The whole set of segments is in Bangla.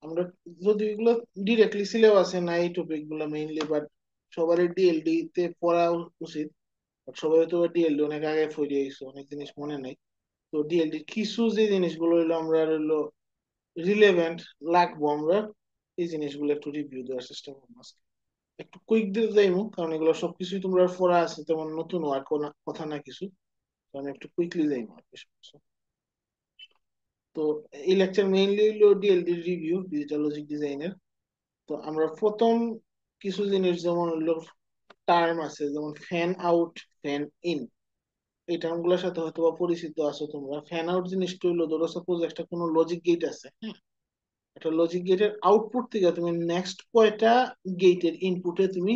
আমরা যদি এগুলো ডিরেক্টলি সিলেবাসে নাই টপিক গুলো মেইনলি, বাট সবারই ডিএলডি তে পড়া উচিত। But সবাই তো ডিএলডি অনেক আগে পড়ে গেছে, অনেক জিনিস মনে নাই। তো ডিএলডি কিছু যে জিনিসগুলো হইলো আমরা হইলো রিলেভেন্ট লাগবো, আমরা এই জিনিসগুলো একটু রিভিউ দেওয়ার চেষ্টা করবো আজকে। একটু কুইক দিয়ে যাইমু, কারণ এগুলো সবকিছুই তোমরা পড়া আছে, তেমন নতুন আর কোনো কথা না কিছু। তো আমি একটু কুইকলি যাইমু আর কি সমস্যা। তো এই লেকচার মেইনলি হইলো ডিএলডি রিভিউ, ডিজিটাল লজিক ডিজাইনের। তো আমরা প্রথম কিছু জিনিস যেমন হলো টার্ম আছে, যেমন ফ্যান আউট, ফ্যান ইন, এই টার্ম গুলোর সাথে হয়তো বা পরিচিত আছো তোমরা। ফ্যান আউট জিনিসটা হইলো, ধরো সাপোজ একটা কোনো লজিক গেট আছে, হ্যাঁ, একটা লজিক গেটের আউটপুট থেকে তুমি নেক্সট কয়টা গেটের ইনপুটে তুমি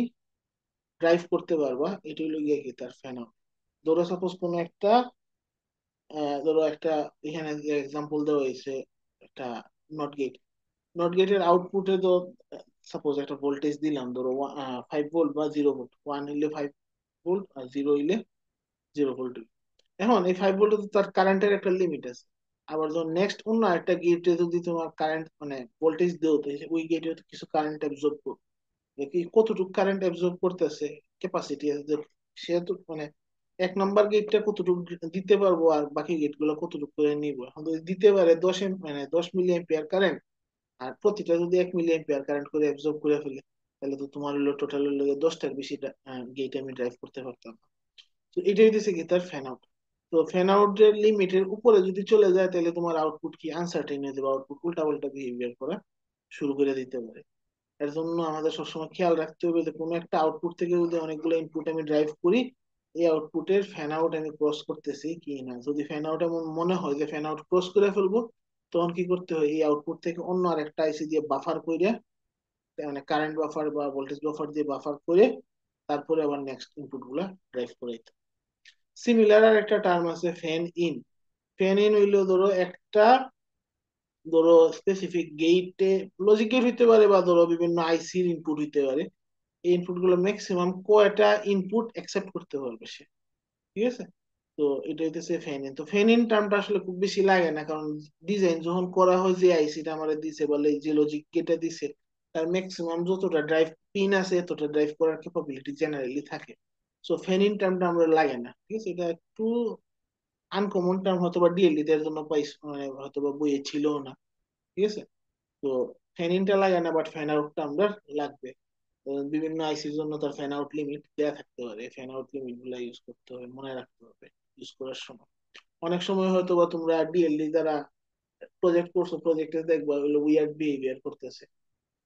ড্রাইভ করতে পারবা, এটা হইলো গিয়ে কি তার ফ্যান আউট। ধরো সাপোজ কোনো একটা ধরো একটা, এখানে যে এক্সাম্পল দেওয়া হয়েছে, একটা নট গেট, নট গেটের আউটপুটে তো সাপোজ একটা ভোল্টেজ দিলাম, ধরো 5 ভোল্ট বা 0 ভোল্ট, 1 হইলে 5 ভোল্ট আর 0 হইলে 0 ভোল্ট। এখন এই 5 ভোল্টে তো তার কারেন্টের একটা লিমিট আছে। আবার যখন নেক্সট অন্য একটা গেটে যদি তোমার কারেন্ট মানে ভোল্টেজ দেও, তো ওই গেটে তো কিছু কারেন্ট অ্যাবজর্ব করবে, দেখি কতটুকু কারেন্ট অ্যাবজর্ব করতেছে, ক্যাপাসিটি আছে যে সে তো মানে 1 নম্বর গেটটা কতটুকু দিতে পারবো আর বাকি গেট গুলো কতটুকু করে নিবো। এখন যদি দিতে পারে 10 মিলি অ্যাম্পিয়ার কারেন্ট, আর প্রতিটা যদি 1 মিলি অ্যাম্পিয়ার কারেন্ট করে অ্যাবজর্ব করে ফেলে, তাহলে তো তোমার হলো টোটাল হলো 10টার বেশি গেট আমি ড্রাইভ করতে পারতাম। তো এটাই হচ্ছে কি তার ফ্যান আউট। তো ফ্যান আউট এর লিমিটের উপরে যদি চলে যায়, তাহলে তোমার আউটপুট কি আনসার্টেন হয়ে যাবে, আউটপুট উল্টা পাল্টা বিহেভিয়ার করা শুরু করে দিতে পারে। এর জন্য আমাদের সবসময় খেয়াল রাখতে হবে যে কোনো একটা আউটপুট থেকে যদি অনেকগুলো ইনপুট আমি ড্রাইভ করি, এই আউটপুটের ফ্যান আউট আমি ক্রস করতেছি কি না। যদি ফ্যান আউট এমন মনে হয় যে ফ্যান আউট ক্রস করে ফেলবো, তখন কি করতে হয়, এই আউটপুট থেকে অন্য আর একটা আইসি দিয়ে বাফার করে, মানে কারেন্ট বাফার বা ভোল্টেজ বাফার দিয়ে বাফার করে, তারপরে আবার নেক্সট ইনপুট গুলা ড্রাইভ করে। সিমিলার আর একটা টার্ম আছে ফ্যান ইন। ফ্যান ইন হইলো ধরো একটা, ধরো স্পেসিফিক গেটে, লজিক গেট হইতে পারে বা ধরো বিভিন্ন আইসির ইনপুট হইতে পারে, এই ইনপুট গুলো ম্যাক্সিমাম কয়টা ইনপুট অ্যাকসেপ্ট করতে পারবে সে, ঠিক আছে। তো এটা হইতেছে ফ্যান ইন। তো ফ্যান ইন টার্মটা আসলে খুব বেশি লাগে না, কারণ ডিজাইন যখন করা হয়, যে আইসিটা আমাদের দিছে বলে যে লজিক গেটটা দিছে, তার ম্যাক্সিমাম যতটা ড্রাইভ পিন আছে এতটা ড্রাইভ করার ক্যাপাবিলিটি জেনারেলি থাকে। সো ফ্যান ইন টার্মটা আমরা লাগে না, ঠিক আছে। এটা একটু আনকমন টার্ম, হয়তো বা ডিএলডি এর জন্য পাইছি, মানে হয়তো বা বইয়ে ছিল না, ঠিক আছে। তো ফ্যান ইনটা লাগে না, বাট ফ্যান আউটটা আমরা লাগবে। বিভিন্ন আইসির জন্য তার ফ্যান আউট লিমিট দেয়া থাকতে পারে, ফ্যান আউট লিমিট গুলা ইউজ করতে হবে, মনে রাখতে হবে ইউজ করার সময়। অনেক সময় হয়তো বা তোমরা ডিএলডি দ্বারা প্রজেক্ট করছো, প্রজেক্টে দেখবা হলো উইয়ার্ড বিহেভিয়ার করতেছে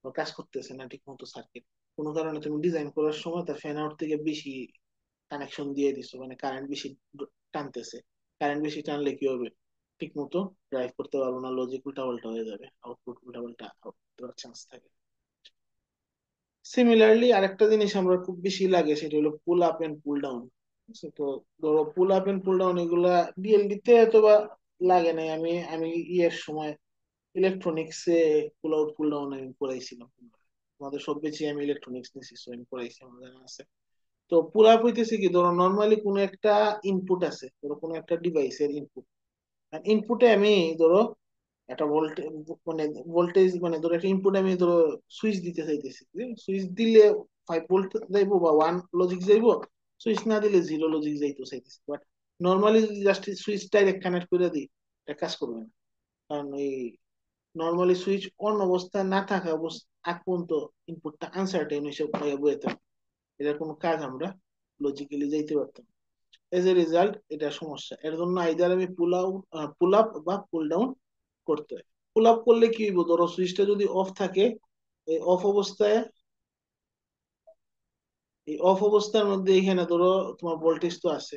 বা কাজ করতেছে না ঠিক মতো সার্কিট, কোনো কারণে তুমি ডিজাইন করার সময় তার ফ্যান আউট থেকে বেশি কানেকশন দিয়ে দিছো, মানে কারেন্ট বেশি টানতেছে। কারেন্ট বেশি টানলে কি হবে, ঠিক মতো ড্রাইভ করতে পারবো না, লজিক উল্টা পাল্টা হয়ে যাবে, আউটপুট উল্টা পাল্টা দেওয়ার চান্স থাকে। সিমিলারলি আরেকটা জিনিস আমরা খুব বেশি লাগে, সেটা হলো pull up and pull down. তো ধরো pull up and pull down এগুলা ডিএলডি তে অথবা লাগে নাই, আমি আমি ইয়ের সময় ইলেকট্রনিক্স এ পুল আউট পুল ডাউন আমি পড়াইছিলাম। আমাদের সব বেশি আমি ইলেকট্রনিক্স নিয়েছি, so আমি পড়াইছি, আমার জানা আছে। তো পুল আপ হইতেছে কি, ধরো নর্মালি কোনো একটা ইনপুট আছে, ধরো কোনো একটা ডিভাইসের ইনপুট, ইনপুটে আমি ধরো একটা ভোল্টেজ, মানে ভোল্টেজ, মানে ধরো একটা ইনপুট আমি ধরো সুইচ দিতে চাইতেছি, সুইচ দিলে 5 ভোল্ট যাইবো বা 1 লজিক যাইবো, সুইচ না দিলে 0 লজিক যাইতো চাইতেছি। বাট নর্মালি যদি জাস্ট সুইচ ডাইরেক্ট কানেক্ট করে দিই, এটা কাজ করবে না। কারণ এই নর্মালি সুইচ অন অবস্থায় না থাকা অবস্থা আগ পর্যন্ত ইনপুটটা আনসার্টেন হিসেবে বইতে, এটার কোনো কাজ আমরা লজিক্যালি যাইতে পারতাম। এজ এ রেজাল্ট এটা সমস্যা। এর জন্য আইদার আমি পুল আপ বা পুল ডাউন করতে হয়। পুল আপ করলে কি হইব, ধরো সুইচটা যদি অফ থাকে, এই অফ অবস্থায়, এই অফ অবস্থার মধ্যে এখানে ধরো তোমার ভোল্টেজ তো আছে,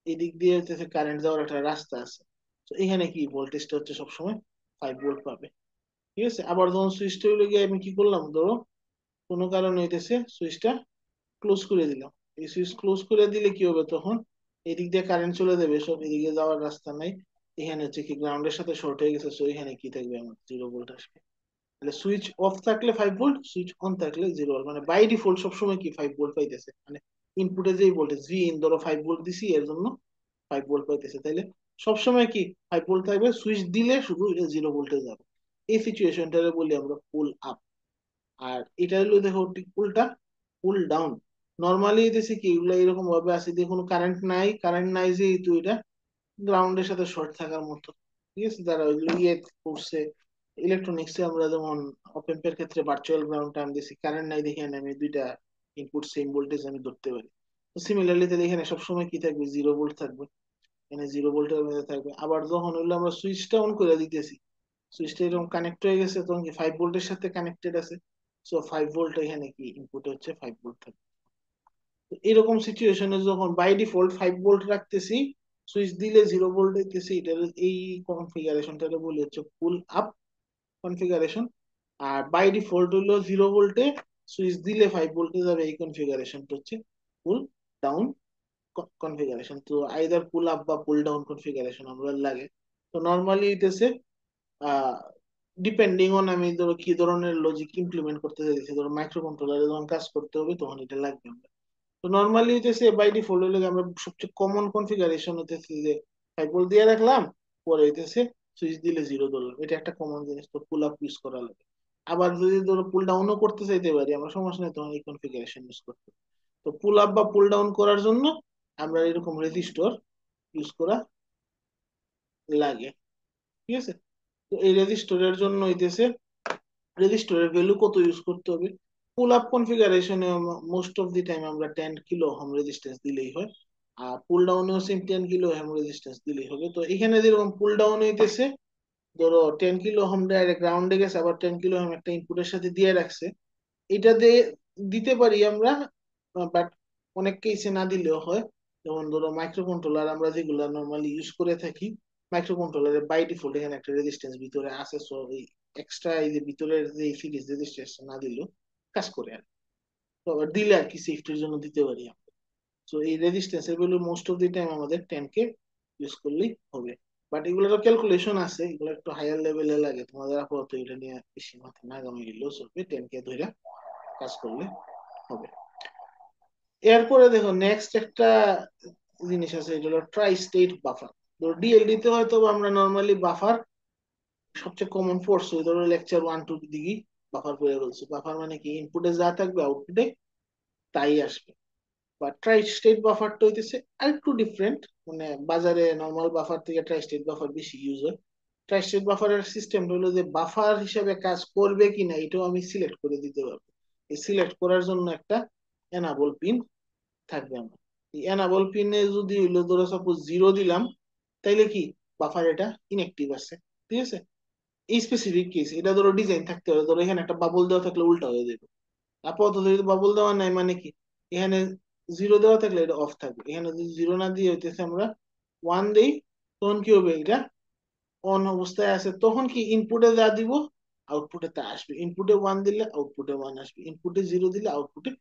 এই দিক দিয়ে হচ্ছে কারেন্ট যাওয়ার একটা রাস্তা আছে। তো এখানে কি ভোল্টেজটা হচ্ছে সবসময় 5 ভোল্ট পাবে, ঠিক আছে। আবার যখন সুইচটা হইলে গিয়ে আমি কি করলাম, ধরো কোনো কারণে হইতেছে সুইচটা ক্লোজ করে দিলাম, এই সুইচ ক্লোজ করে দিলে কি হবে তখন, এদিক দিয়ে কারেন্ট চলে যাবে, সব এদিকে যাওয়ার রাস্তা নাই। এখানে হচ্ছে কি গ্রাউন্ডের সাথে শর্ট হয়ে গেছে, সো এখানে কি থাকবে, আমার 0 ভোল্ট আসবে। তাহলে সুইচ অফ থাকলে 5 ভোল্ট, সুইচ অন থাকলে 0 ভোল্ট, মানে বাই ডিফল্ট সবসময় কি 5 ভোল্ট পাইতেছে, মানে ইনপুটে যেই ভোল্টেজ ভি ইন ধরো 5 ভোল্ট দিছি, এর জন্য 5 ভোল্ট পাইতেছে। তাইলে সবসময় কি 5 ভোল্ট থাকবে, সুইচ দিলে শুধু এটা 0 ভোল্টে যাবে। এই সিচুয়েশনটারে বলি আমরা পুল আপ। আর এটা হলো দেখো ঠিক উল্টা, পুল ডাউন। নর্মালি দেখছি কি এগুলো এরকম ভাবে আছে যে কোনো কারেন্ট নাই যে তো এটা গ্রাউন্ডের সাথে শর্ট থাকার মতো। ঠিক আছে, যারা ওইগুলো ইয়ে করছে ইলেকট্রনিক্স এ, আমরা যেমন অপেম্পের ক্ষেত্রে ভার্চুয়াল গ্রাউন্ড টার্ম দিছি, কারেন্ট নাই দেখে আমি দুইটা ইনপুট সেম ভোল্টেজ আমি ধরতে পারি। তো সিমিলারলি তাহলে এখানে সবসময় কি থাকবে, 0 ভোল্ট থাকবে, এখানে 0 ভোল্টের মধ্যে থাকবে। আবার যখন হইলো আমরা সুইচটা অন করে দিতেছি, সুইচটা এরকম কানেক্ট হয়ে গেছে, তখন কি 5 ভোল্টের সাথে কানেক্টেড আছে, সো 5 ভোল্ট এখানে কি ইনপুট হচ্ছে 5 ভোল্ট থাকবে। তো এরকম সিচুয়েশনে যখন বাই ডিফল্ট 5 ভোল্ট রাখতেছি, সুইচ দিলে 0 ভোল্ট হইতেছে, এটা এই কনফিগারেশনটা বলি হচ্ছে পুল আপ কনফিগারেশন। আর বাই ডিফল্ট হলো 0 ভোল্টে, সুইচ দিলে 5 ভোল্টে যাবে, এই কনফিগারেশনটা হচ্ছে পুল ডাউন কনফিগারেশন। তো আইদার পুল আপ বা পুল ডাউন কনফিগারেশন আমরা লাগে। তো নর্মালি হইতেছে আহ ডিপেন্ডিং অন আমি ধরো কি ধরনের লজিক ইমপ্লিমেন্ট করতে চাইছি, ধরো মাইক্রো কন্ট্রোলারে যখন কাজ করতে হবে তখন এটা লাগবে আমরা। তো নর্মালি হইতেছে বাই ডিফল্ট হলে আমরা সবচেয়ে কমন কনফিগারেশন হইতেছে যে 5 ভোল্ট দিয়ে রাখলাম, পরে হইতেছে সুইচ দিলে 0 ধরলাম, এটা একটা কমন জিনিস, তো পুল আপ ইউজ করা লাগে। আবার যদি ধরো পুল ডাউনও করতে চাইতে পারি আমরা, সমস্যা নেই, তখন এই কনফিগারেশন ইউজ করতে পারি। তো পুল আপ বা পুল ডাউন করার জন্য আমরা এরকম রেজিস্টর ইউজ করা লাগে। ঠিক আছে, তো এই রেজিস্টরের জন্য হইতেছে রেজিস্টরের ভ্যালু কত ইউজ করতে হবে। পুল আপ কনফিগারেশনে মোস্ট অফ দি টাইম আমরা 10 কিলো ওহম রেজিস্ট্যান্স দিলেই হয়, আর পুল ডাউনেও সেম 10 কিলো ওহম রেজিস্ট্যান্স দিলেই হবে। তো এখানে যেরকম পুল ডাউন হইতেছে, ধরো 10 কিলো ওহম ডাইরেক্ট গ্রাউন্ডে গেছে, আবার 10 কিলো ওহম একটা ইনপুটের সাথে দিয়ে রাখছে, এটা দিয়ে দিতে পারি আমরা, বাট অনেক কেসে না দিলেও হয়। যেমন ধরো মাইক্রো কন্ট্রোলার আমরা যেগুলো নর্মালি ইউজ করে থাকি, মাইক্রো কন্ট্রোলারের বাই ডিফল্ট এখানে একটা রেজিস্ট্যান্স ভিতরে আছে, সো এই এক্সট্রা এই যে ভিতরের যে সিরিজ রেজিস্ট্যান্স না দিলেও কাজ করে আর। তো আবার দিলে আর কি সেফটির জন্য দিতে পারি আমরা। তো এই রেজিস্ট্যান্স এগুলো মোস্ট অফ দি টাইম আমাদের 10K ইউজ করলেই হবে। বাট এগুলোরও ক্যালকুলেশন আছে, এগুলো একটু হায়ার লেভেলে লাগে, তোমাদের আপাতত এটা নিয়ে বেশি মাথা না গামে গেলেও চলবে, 10K ধরে কাজ করলে হবে। এরপরে দেখো নেক্সট একটা জিনিস আছে, এটা হলো ট্রাই স্টেট বাফার। ধরো ডিএলডি তে হয়তো আমরা নর্মালি বাফার সবচেয়ে কমন পড়ছে, ধরো লেকচার 1 2 দিকে বাফার করে বলছে। বাফার মানে কি, ইনপুটে যা থাকবে আউটপুটে তাই আসবে। বা ট্রাই স্টেট বাফারটা হইতেছে আরেকটু ডিফারেন্ট, মানে বাজারে নর্মাল বাফার থেকে ট্রাই স্টেট বাফার বেশি ইউজ হয়। ট্রাই স্টেট বাফারের সিস্টেম হলো যে বাফার হিসেবে কাজ করবে কিনা এটাও আমি সিলেক্ট করে দিতে পারবো। এই সিলেক্ট করার জন্য একটা এনাবল পিন থাকবে আমার। এই এনাবল পিনে যদি হইলো ধরো সাপোজ 0 দিলাম, তাইলে কি বাফার এটা ইনএক্টিভ আছে। ঠিক আছে, এই স্পেসিফিক কেস এটা ধরো ডিজাইন থাকতে হবে, ধরো এখানে একটা বাবল দেওয়া থাকলে উল্টা হয়ে যাবে। আপাতত যদি বাবল দেওয়া নাই মানে কি, এখানে 0 দেওয়া থাকলে এটা অফ থাকবে, এখানে যদি 0 না দিয়ে হইতেছে আমরা 1 দেই, তখন কি হবে, এটা অন অবস্থায় আছে, তখন কি ইনপুটে যা দিব আউটপুটে তা আসবে। ইনপুটে 1 দিলে আউটপুটে 1 আসবে, ইনপুটে 0 দিলে আউটপুটে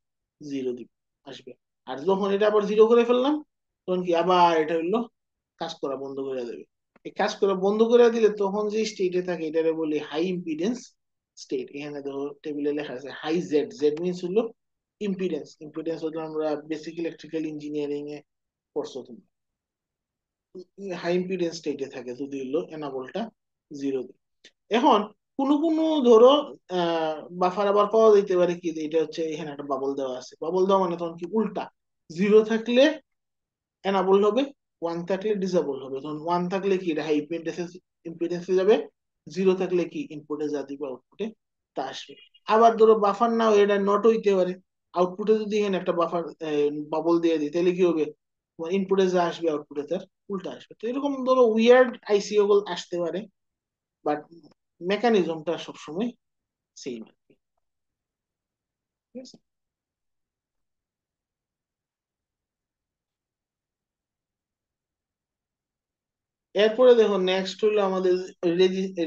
0 দিব আসবে। আর যখন এটা আবার 0 করে ফেললাম, তখন কি আবার এটা হইলো কাজ করা বন্ধ করে দেবে। এই কাজ করা বন্ধ করে দিলে তখন যে স্টেটে থাকে এটারে বলি হাই ইম্পিডেন্স স্টেট। এখানে ধরো টেবিলে লেখা আছে হাই জেড, জেড মিনস হলো ইম্পিডেন্স। ইম্পিডেন্স হলো আমরা বেসিক ইলেকট্রিক্যাল ইঞ্জিনিয়ারিং এ পড়ছো তুমি, হাই ইম্পিডেন্স স্টেটে থাকে যদি হলো এনাবলটা 0। এখন কোনো কোনো ধরো বাফার আবার পাওয়া যেতে পারে কি যে এটা হচ্ছে এখানে একটা বাবল দেওয়া আছে, বাবল দেওয়া মানে তখন কি উল্টা, 0 থাকলে এনাবল হবে, 1 থাকলে ডিসেবল হবে। তখন 1 থাকলে কি এটা হাই ইম্পিডেন্সে যাবে, 0 থাকলে কি ইনপুটে যা দিবে আউটপুটে তা আসবে। আবার ধরো বাফার না এটা নট হইতে পারে, আউটপুটে যদি এখানে একটা বাফার বাবল দিয়ে দিই, তাহলে কি হবে, ইনপুটে যা আসবে আউটপুটে তার উল্টা আসবে। তো এরকম ধরো উইয়ার্ড আইসি আসতে পারে, বাট মেকানিজমটা সবসময় সেম আর কি। ঠিক আছে, এরপরে দেখো নেক্সট হলো আমাদের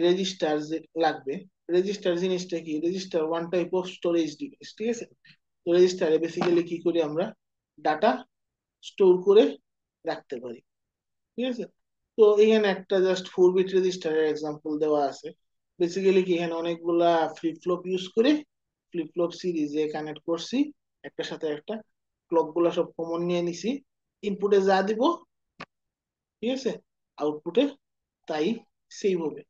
রেজিস্টার যে লাগবে। রেজিস্টার জিনিসটা কি, register one type of storage device. ঠিক আছে, তো রেজিস্টারে বেসিক্যালি কি করি আমরা, ডাটা স্টোর করে রাখতে পারি। ঠিক আছে, তো এখানে একটা জাস্ট 4 বিট রেজিস্টারের এক্সাম্পল দেওয়া আছে। বেসিক্যালি কি এখানে অনেকগুলা ফ্লিপ ফ্লপ ইউজ করে ফ্লিপ ফ্লপ সিরিজে কানেক্ট করছি, একটার সাথে একটা, ক্লক গুলা সব কমন নিয়ে নিছি, ইনপুটে যা দিব, ঠিক আছে, আউটপুটে তাই সেভ হবে।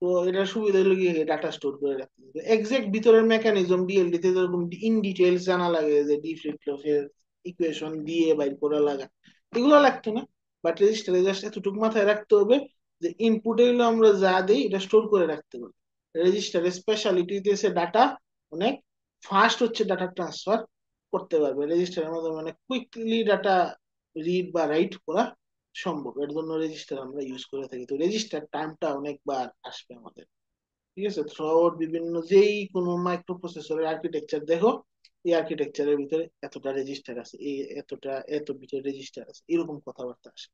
তো এটার সুবিধা হলো কি ডাটা স্টোর করে রাখতে হবে এক্সাক্ট ভিতরের মেকানিজম ডিএলডি তে যেরকম ইন ডিটেইলস জানা লাগে যে ডি ফ্লিপ ফ্লপের ইকুয়েশন দিয়ে বাইর করা লাগা এগুলো লাগতো না বাট রেজিস্টারে জাস্ট এতটুকু মাথায় রাখতে হবে যে ইনপুটে গুলো আমরা যা দেই এটা স্টোর করে রাখতে হবে রেজিস্টারের স্পেশালিটি দিয়েছে ডাটা অনেক ফাস্ট হচ্ছে ডাটা ট্রান্সফার করতে পারবে রেজিস্টারের মাধ্যমে মানে কুইকলি ডাটা রিড বা রাইট করা সম্ভব এর জন্য রেজিস্টার আমরা ইউজ করে থাকি তো রেজিস্টার টার্মটা অনেকবার আসবে আমাদের ঠিক আছে থ্রুআউট বিভিন্ন যেই কোনো মাইক্রো প্রসেসরের আর্কিটেকচার দেখো এই আর্কিটেকচারের ভিতরে এতটা রেজিস্টার আছে এই এতটা এত বিটের রেজিস্টার আছে এরকম কথাবার্তা আসে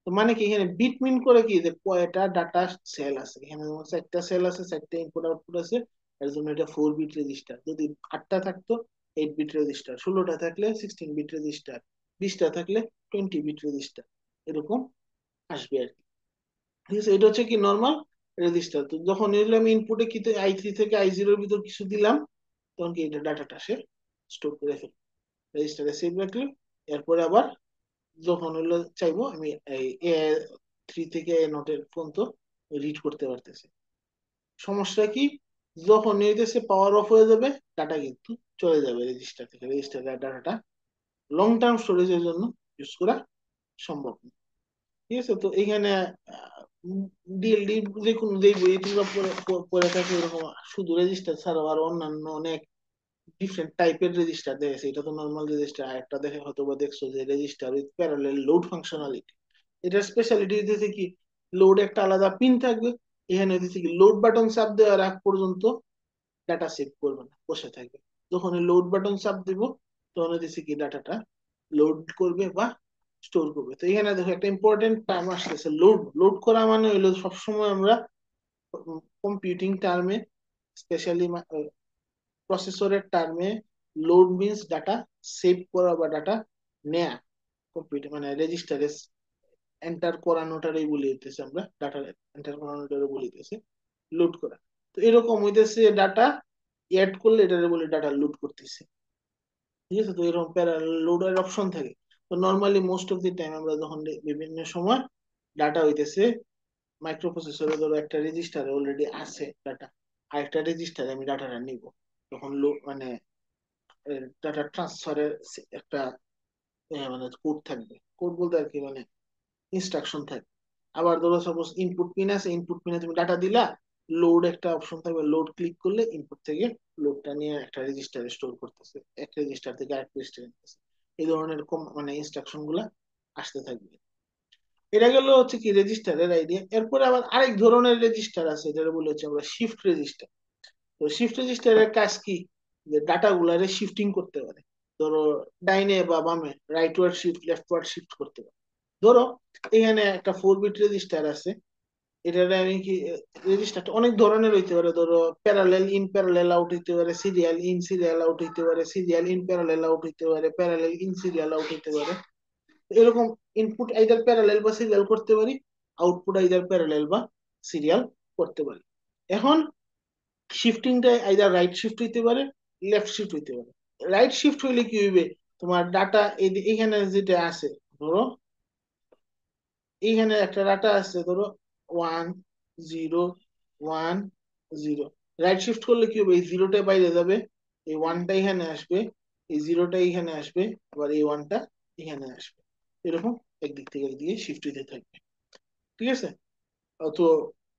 তো মানে কি এখানে বিট মিন করে কি যে কয়টা ডাটা সেল আছে এখানে যেমন 4টা সেল আছে 4টা ইনপুট আউটপুট আছে এর জন্য এটা 4 বিট রেজিস্টার যদি 8টা থাকতো 8 বিট রেজিস্টার 16টা থাকলে 16 বিট রেজিস্টার 20টা থাকলে 20 বিট রেজিস্টার এরকম আসবে আর কি ঠিক আছে এটা হচ্ছে কি নর্মাল রেজিস্টার তো যখন এগুলো আমি ইনপুটে কি আই3 থেকে আই0 এর ভিতর কিছু দিলাম তখন কি এটা ডাটাটা সে স্টোর করে ফেলবে রেজিস্টারে সেভ রাখলে এরপরে আবার যখন হলো চাইবো আমি এই এ3 থেকে এ0 এর পর্যন্ত রিড করতে পারতেছি সমস্যা কি যখন নির্দেশে পাওয়ার অফ হয়ে যাবে ডাটা কিন্তু চলে যাবে রেজিস্টার থেকে রেজিস্টারের ডাটাটা লং টার্ম স্টোরেজের জন্য ইউজ করা সম্ভব না ঠিক আছে তো এখানে ডিএলডি যে কোনো যে বই তোমরা পড়ে থাকে এরকম শুধু রেজিস্টার ছাড়াও আর অন্যান্য অনেক ডিফারেন্ট টাইপের রেজিস্টার দেখেছে এটা তো নর্মাল রেজিস্টার আর একটা দেখে হয়তো বা দেখছো যে register with parallel load functionality এটার স্পেশালিটি হচ্ছে কি লোড একটা আলাদা পিন থাকবে এখানে হচ্ছে কি লোড বাটন চাপ দেওয়ার আগ পর্যন্ত ডাটা সেভ করবে না বসে থাকবে যখন লোড বাটন চাপ দিব তখন হচ্ছে কি ডাটাটা লোড করবে বা স্টোর করবে তো এখানে দেখো একটা ইম্পর্টেন্ট টার্ম আসতেছে লোড লোড করা মানে হইলো সবসময় আমরা কম্পিউটিং টার্মে স্পেশালি প্রসেসরের টার্মে লোড মিন্স ডাটা সেভ করা বা ডাটা নেয়া কম্পিউটার মানে রেজিস্টারে এন্টার করানোটারই বলিতেছে আমরা ডাটা এন্টার করানোটারই বলিতেছে লোড করা তো এরকম হইতেছে ডাটা অ্যাড করলে এটারে বলে ডাটা লোড করতেছে ঠিক আছে তো এরকম লোডের অপশন থাকে তো normally most of the time আমরা যখন বিভিন্ন সময় ডাটা হইতেছে মাইক্রোপ্রসেসরে ধরো একটা রেজিস্টারে অলরেডি আছে ডাটা আর একটা রেজিস্টারে আমি ডাটাটা নিব তখন মানে ডাটা ট্রান্সফারের একটা মানে কোড থাকবে কোড বলতে আর কি মানে ইনস্ট্রাকশন থাকবে আবার ধরো সাপোজ ইনপুট পিন আছে ইনপুট পিনে তুমি ডাটা দিলা লোড একটা অপশন থাকবে লোড ক্লিক করলে ইনপুট থেকে লোডটা নিয়ে একটা রেজিস্টারে স্টোর করতেছে এক রেজিস্টার থেকে আরেক রেজিস্টারে নিতেছে এই ধরনের মানে ইনস্ট্রাকশন গুলা আসতে থাকবে এটা গেল হচ্ছে কি রেজিস্টারের আইডিয়া এরপরে আবার আরেক ধরনের রেজিস্টার আছে যেটা বলে হচ্ছে আমরা শিফট রেজিস্টার তো শিফট রেজিস্টারের কাজ কি যে ডাটা গুলারে শিফটিং করতে পারে ধরো ডাইনে বা বামে right word shift left word shift করতে পারে ধরো এখানে একটা 4 বিট রেজিস্টার আছে এটারে আমি কি রেজিস্টারটা অনেক ধরনের হইতে পারে ধরো প্যারালেল ইন প্যারালেল আউট হইতে পারে সিরিয়াল ইন সিরিয়াল আউট হইতে পারে সিরিয়াল ইন প্যারালেল আউট হইতে পারে প্যারালেল ইন সিরিয়াল আউট হইতে পারে এরকম ইনপুট আইদার প্যারালেল বা সিরিয়াল করতে পারি আউটপুট আইদার প্যারালেল বা সিরিয়াল করতে পারি এখন শিফটিংটা আইদার রাইট শিফট হইতে পারে লেফট শিফট হইতে পারে রাইট শিফট হইলে কি হইবে তোমার ডাটা এখানে যেটা আছে ধরো এইখানে একটা ডাটা আছে ধরো 1 0 1 0 রাইট শিফট করলে কি হবে এই জিরোটা বাইরে যাবে এই ওয়ানটা এখানে আসবে এই জিরোটা এখানে আসবে আবার এই ওয়ানটা এখানে আসবে এরকম একদিক থেকে একদিকে শিফট হইতে থাকবে ঠিক আছে তো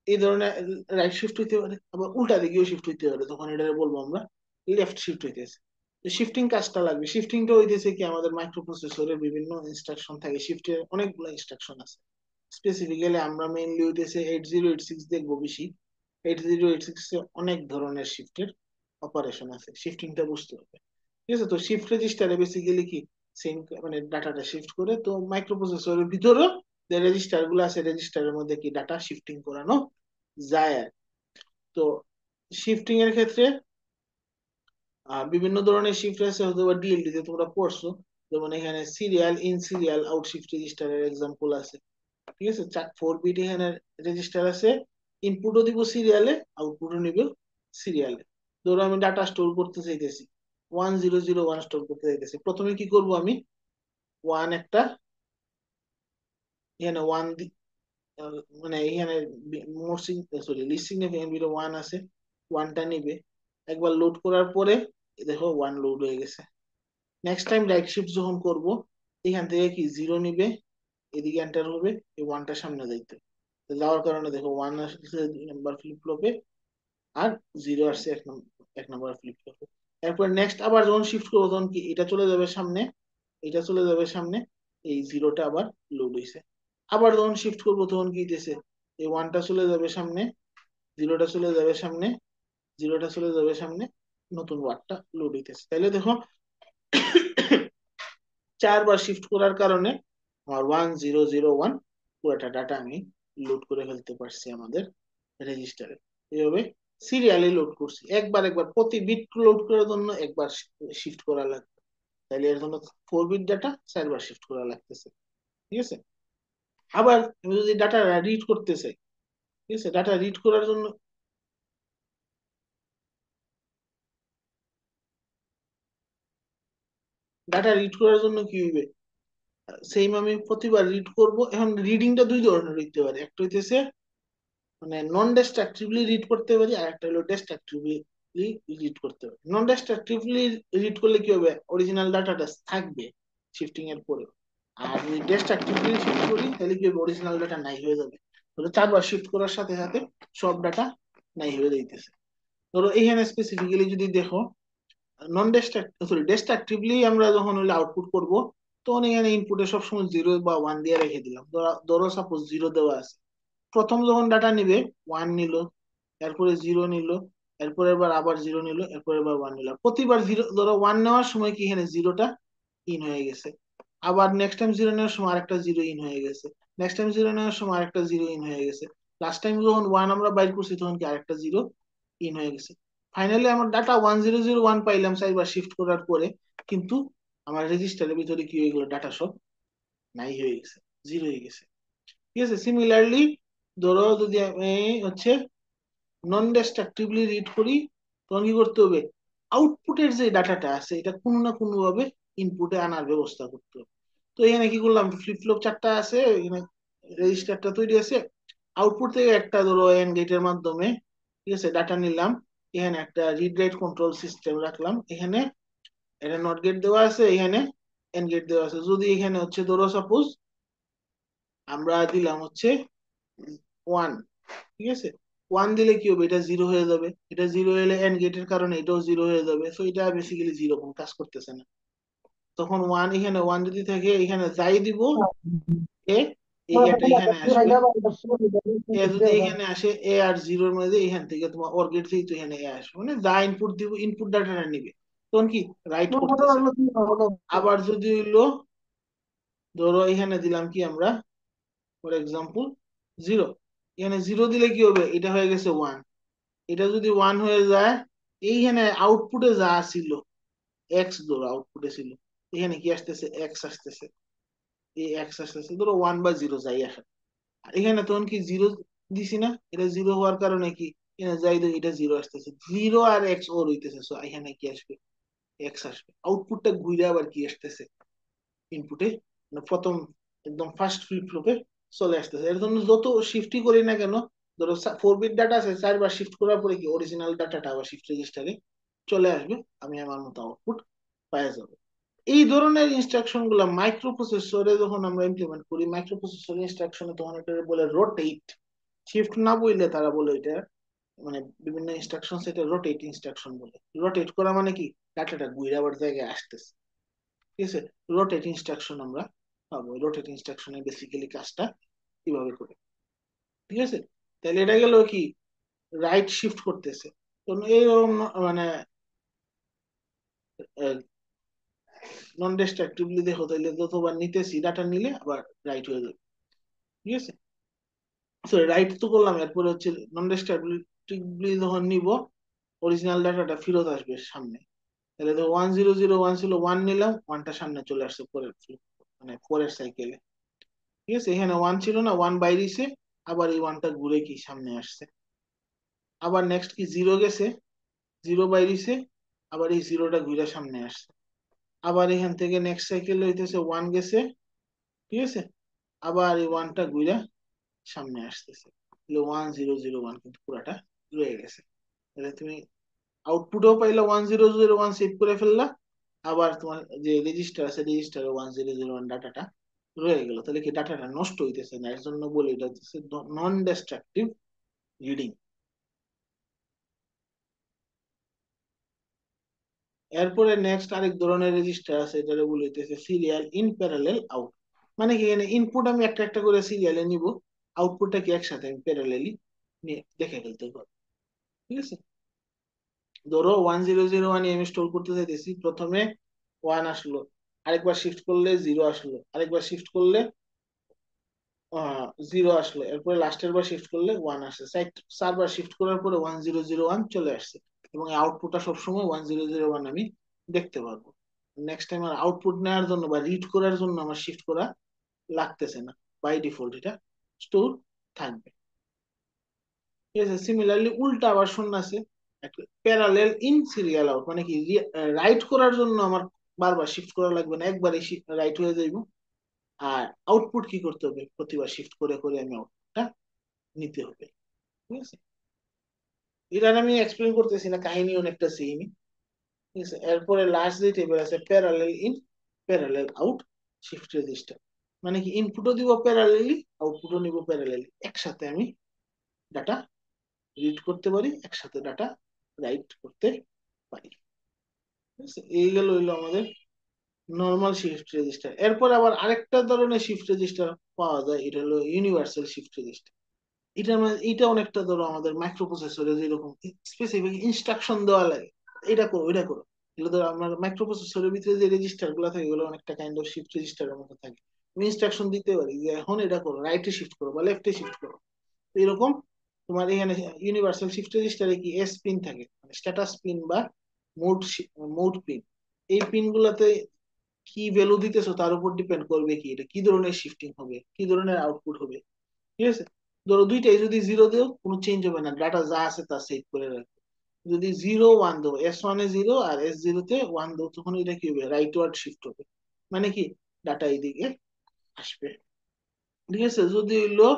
এই ধরনের রাইট শিফট হইতে পারে আবার উল্টা দিকেও শিফট হইতে পারে তখন এটা বলবো আমরা লেফট শিফট হইতেছে শিফটিং কাজটা লাগবে শিফটিংটা হইতেছে কি আমাদের মাইক্রোপ্রসেসরের বিভিন্ন ইনস্ট্রাকশন থাকে শিফটের অনেকগুলো ইনস্ট্রাকশন আছে স্পেসিফিক্যালি আমরা মেইনলি হইতেছে 8086 দেখবো বেশি 8086 এ অনেক ধরনের শিফটের অপারেশন আছে শিফটিংটা বুঝতে হবে ঠিক আছে তো শিফট রেজিস্টারে বেসিক্যালি কি সেম মানে ডাটাটা শিফট করে তো মাইক্রোপ্রসেসরের ভিতরেও যে রেজিস্টার গুলো আছে রেজিস্টারের মধ্যে কি ডাটা শিফটিং করানো যায় আর তো শিফটিং এর ক্ষেত্রে বিভিন্ন ধরনের শিফট আছে হয়তো বা ডিএলডি তে তোমরা পড়ছো যেমন এখানে serial in serial out shift রেজিস্টারের এক্সাম্পল আছে ঠিক আছে 4 বিট এখানে রেজিস্টার আছে ইনপুটও দিব সিরিয়ালে আউটপুটও নিব সিরিয়ালে ধরো আমি ডাটা স্টোর করতে চাইতেছি 1001 স্টোর করতে চাইতেছি প্রথমে কি করব আমি ওয়ান একটা এখানে ওয়ান মানে এখানে most sorry least significant bit 1 আছে, 1টা নিবে। একবার লোড করার পরে দেখো 1 লোড হয়ে গেছে। নেক্সট টাইম রাইট শিফট যখন করব, এখান থেকে কি 0 নিবে, এদিকে এন্টার হবে, এই 1টা সামনে যাইতে, তো যাওয়ার কারণে দেখো 1 আসছে 2 নাম্বার ফ্লিপ ফ্লপে, আর 0 আসছে 1 নাম্বার ফ্লিপ ফ্লপে। এরপর নেক্সট আবার যখন শিফট করবো তখন কি এটা চলে যাবে সামনে, এটা চলে যাবে সামনে, এই 0টা আবার লোড হইছে। আবার যখন শিফট করবো তখন কি দিতেছে, এই 1টা চলে যাবে সামনে, 0টা চলে যাবে সামনে, 0টা চলে যাবে সামনে, নতুন ওয়ার্ডটা লোড হইতেছে। তাইলে দেখো 4বার শিফট করার কারণে আমার 1001 পুরোটা ডাটা আমি লোড করে ফেলতে পারছি আমাদের রেজিস্টারে। এইভাবে সিরিয়ালি লোড করছি, একবার একবার প্রতি বিট লোড করার জন্য একবার শিফট করা লাগবে। তাহলে এর জন্য 4 বিট ডাটা 4বার শিফট করা লাগতেছে। ঠিক আছে। আবার আমি যদি ডাটা রিড করতে চাই, ঠিক আছে, ডাটা রিড করার জন্য, ডাটা রিড করার জন্য কি হইবে, সেম আমি প্রতিবার রিড করব। এখন রিডিংটা দুই ধরনের হইতে পারে, একটা হইতেছে মানে নন ডিস্ট্রাকটিভলি রিড করতে পারি, আর একটা হলো ডিস্ট্রাকটিভলি রিড করতে পারি। নন ডিস্ট্রাকটিভলি রিড করলে কি হবে, অরিজিনাল ডাটাটা থাকবে শিফটিং এর পরে। আর যদি ডিস্ট্রাকটিভলি শিফট করি তাহলে কি হবে, অরিজিনাল ডাটা নাই হয়ে যাবে। ধরো 4বার শিফট করার সাথে সাথে সব ডাটা নাই হয়ে যাইতেছে। ধরো এখানে স্পেসিফিক্যালি যদি দেখো, নন ডিস্ট্রাক্ট সরি ডিস্ট্রাকটিভলি আমরা যখন হলে আউটপুট করব, তখন এখানে ইনপুটে সবসময় 0 বা 1 দিয়ে রেখে দিলাম। ধরো সাপোজ 0 দেওয়া আছে, প্রথম যখন ডাটা নিবে 1 নিল, এরপরে 0 নিল, এরপরে আবার 0 নিল, এরপরে 1 নিল। প্রতিবার 0 ধরো 1 নেওয়ার সময় কি এখানে 0টা ইন হয়ে গেছে, আবার নেক্সট টাইম 0 নেওয়ার সময় আরেকটা 0 ইন হয়ে গেছে, নেক্সট টাইম 0 নেওয়ার সময় আরেকটা 0 ইন হয়ে গেছে, লাস্ট টাইম যখন 1 আমরা বাইর করছি তখন কি আরেকটা 0 ইন হয়ে গেছে। ফাইনালি আমার ডাটা 1001 পাইলাম 4বার শিফট করার পরে, কিন্তু আমার রেজিস্টারের ভিতরে কি হয়ে গেল, ডাটা সব নাই হয়ে গেছে, 0 হয়ে গেছে। ঠিক আছে। সিমিলারলি ধরো যদি আমি হচ্ছে নন ডিস্ট্রাকটিভলি রিড করি, তখন কি করতে হবে, আউটপুটের যে ডাটাটা আছে এটা কোনো না কোনো ভাবে ইনপুটে আনার ব্যবস্থা করতে হবে। তো এখানে কি করলাম, ফ্লিপ ফ্লপ 4টা আছে, এখানে রেজিস্টারটা তৈরি আছে, আউটপুট থেকে একটা ধরো এন্ড গেটের মাধ্যমে, ঠিক আছে, ডাটা নিলাম। এখানে একটা রিড রাইট কন্ট্রোল সিস্টেম রাখলাম, এখানে এটা নট গেট দেওয়া আছে, এখানে এন্ড গেট দেওয়া আছে। যদি এখানে হচ্ছে ধরো সাপোজ আমরা দিলাম হচ্ছে 1, ঠিক আছে, 1 দিলে কি হবে, এটা 0 হয়ে যাবে, এটা 0 হলে এন্ড গেটের কারণে এটাও 0 হয়ে যাবে, তো এটা বেসিক্যালি 0 কোন কাজ করতেছে না। তখন 1, এখানে 1 যদি থাকে এখানে যাই দিব, এ এই এটা এখানে আসবে, এ যদি এখানে আসে, এ আর 0-র মধ্যে এখান থেকে তোমার ওর গেট থেকে তো এখানে এ আসবে, মানে যা ইনপুট দিব ইনপুট ডাটাটা নিবে, তখন কি রাইট করতেছে। আবার যদি হইলো ধরো এখানে দিলাম কি আমরা, ফর এক্সাম্পল 0, এখানে 0 দিলে কি হবে, এটা হয়ে গেছে 1, এটা যদি 1 হয়ে যায়, এইখানে আউটপুটে যা ছিল এক্স, ধরো আউটপুটে ছিল, এখানে কি আসতেছে, এক্স আসতেছে, এই এক্স আসতেছে, ধরো 1 বা 0 যাই আসে। আর এখানে তখন কি 0 দিছি না, এটা 0 হওয়ার কারণে কি এখানে যাই দিই, এটা 0 আসতেছে, 0 আর এক্স ওর হইতেছে, সো এখানে কি আসবে, এক্স আসবে। আউটপুটটা ঘুরে আবার কি আসতেছে, ইনপুটে, মানে প্রথম একদম ফার্স্ট ফ্লিপ ফ্লপে চলে আসতেছে। এর জন্য যত শিফটই করি না কেন, ধরো 4 বিট ডাটা আছে, 4বার শিফট করার পরে কি অরিজিনাল ডাটাটা আবার শিফট রেজিস্টারে চলে আসবে, আমি আমার মতো আউটপুট পাওয়া যাবে। এই ধরনের ইনস্ট্রাকশন গুলা মাইক্রো প্রসেসরে যখন আমরা ইমপ্লিমেন্ট করি, মাইক্রো প্রসেসর ইনস্ট্রাকশনে তখন এটা বলে রোটেট, শিফট না বললে তারা বলে এটা, মানে বিভিন্ন ইনস্ট্রাকশন সেটা রোটেট ইনস্ট্রাকশন বলে। রোটেট করা মানে কি, ডাটাটা ঘুরে আবার জায়গায় আসতেছে। ঠিক আছে। রোটেট ইনস্ট্রাকশন আমরা পাবো, রোটেট ইনস্ট্রাকশনে বেসিক্যালি কাজটা কিভাবে করে। ঠিক আছে। তাহলে এটা গেল কি, রাইট শিফট করতেছে, তো এইরকম মানে নন ডিস্ট্রাকটিভলি দেখো, তাহলে যতবার নিতেছি ডাটা নিলে আবার রাইট হয়ে যাবে। ঠিক আছে। সরি, রাইট তো করলাম, এরপরে হচ্ছে নন ডিস্ট্রাকটিভলি যখন নিব, অরিজিনাল ডাটাটা ফেরত আসবে সামনে। তাহলে তো 1001 ছিল, 1 নিলাম, 1টা সামনে চলে আসছে পরের মানে পরের সাইকেলে। ঠিক আছে। এখানে 1 ছিল না, 1 বাইরেছে, আবার এই 1টা ঘুরে কি সামনে আসছে। আবার নেক্সট কি 0 গেছে, 0 বাইরেছে, আবার এই 0টা ঘুরে সামনে আসছে। আবার এখান থেকে নেক্সট সাইকেল হইতেছে 1 গেছে, ঠিক আছে, আবার এই 1টা ঘুরে সামনে আসতেছে, তাহলে 1001 কিন্তু পুরাটা রয়ে গেছে। তাহলে তুমি আউটপুটও পাইলা 1001 সেভ করে ফেললা, আবার তোমার যে রেজিস্টার আছে রেজিস্টারে 1001 ডাটাটা রয়ে গেল, তাহলে কি ডাটাটা নষ্ট হইতেছে না, এর জন্য বলি এটা হচ্ছে নন ডিস্ট্রাকটিভ রিডিং। এরপরে নেক্সট আরেক ধরনের রেজিস্টার আছে, এটা বলতেছে সিরিয়াল ইন প্যারালেল আউট। মানে কি এখানে ইনপুট আমি একটা একটা করে সিরিয়ালে নিব, আউটপুটটা কি একসাথে আমি প্যারালেলি নিয়ে দেখে ফেলতে পারবো। ঠিক আছে, ধরো 1001 আমি স্টোর করতে চাইতেছি, প্রথমে 1 আসলো, আরেকবার শিফট করলে 0 আসলো, আরেকবার শিফট করলে 0 আসলো, এরপরে লাস্টের বার শিফট করলে 1 আসছে, 4বার শিফট করার পরে 1001 চলে আসছে, এবং আউটপুটটা সবসময় 1001 আমি দেখতে পারবো। নেক্সট টাইম আর আউটপুট নেওয়ার জন্য বা রিড করার জন্য আমার শিফট করা লাগতেছে না, বাই ডিফল্ট এটা স্টোর থাকবে। ঠিক আছে, সিমিলারলি উল্টা ভার্সন আছে, প্যারালেল ইন সিরিয়াল আউট, মানে কি রাইট করার জন্য আমার বারবার শিফট করা লাগবে না, একবারে রাইট হয়ে যাইব। আর আউটপুট কি করতে হবে, প্রতিবার শিফট করে করে আমি আউটপুটটা নিতে হবে। ঠিক আছে, এটা আমি এক্সপ্লেন করতেছি না, কাহিনী অনেকটা সেম। ঠিক আছে, এরপরে লাস্ট যে টেবিল আছে parallel in parallel out shift register, মানে কি ইনপুটও দিব প্যারালেলি, আউটপুটও নিব প্যারালেলি, একসাথে আমি ডাটা রিড করতে পারি, একসাথে ডাটা রাইট করতে পারি। ঠিক আছে, এই গেল হইলো আমাদের নর্মাল শিফট রেজিস্টার। এরপর আবার আরেকটা ধরনের শিফট রেজিস্টার পাওয়া যায়, এটা হলো ইউনিভার্সাল শিফট রেজিস্টার। এটা অনেকটা ধরো আমাদের মাইক্রো প্রসেসরে যেরকম স্পেসিফিক ইনস্ট্রাকশন দেওয়া লাগে, এটা করো এটা করো, এগুলো ধরো আমার মাইক্রো প্রসেসরের ভিতরে যে রেজিস্টার গুলো থাকে এগুলো অনেকটা কাইন্ড অফ শিফট রেজিস্টারের মতো থাকে। আমি ইনস্ট্রাকশন দিতে পারি যে এখন এটা করো, রাইটে শিফট করো বা লেফটে শিফট করো। তো এরকম তোমার এখানে ইউনিভার্সাল শিফট রেজিস্টারে কি এস পিন থাকে, মানে স্ট্যাটাস পিন বা মোড মোড পিন। এই পিন গুলাতে কি ভ্যালু দিতেছো তার উপর ডিপেন্ড করবে কি এটা কি ধরনের শিফটিং হবে, কি ধরনের আউটপুট হবে। ঠিক আছে, ধরো দুইটাই যদি 0 দেও কোনো চেঞ্জ হবে না, ডাটা যা আছে তা সেভ করে রাখবে। যদি 0 1 দাও, S1 এ 0 আর S0 তে 1 দাও, তখন এটা কি হবে, রাইট ওয়ার্ড শিফট হবে, মানে কি ডাটা এইদিকে আসবে। ঠিক আছে, যদি হইলো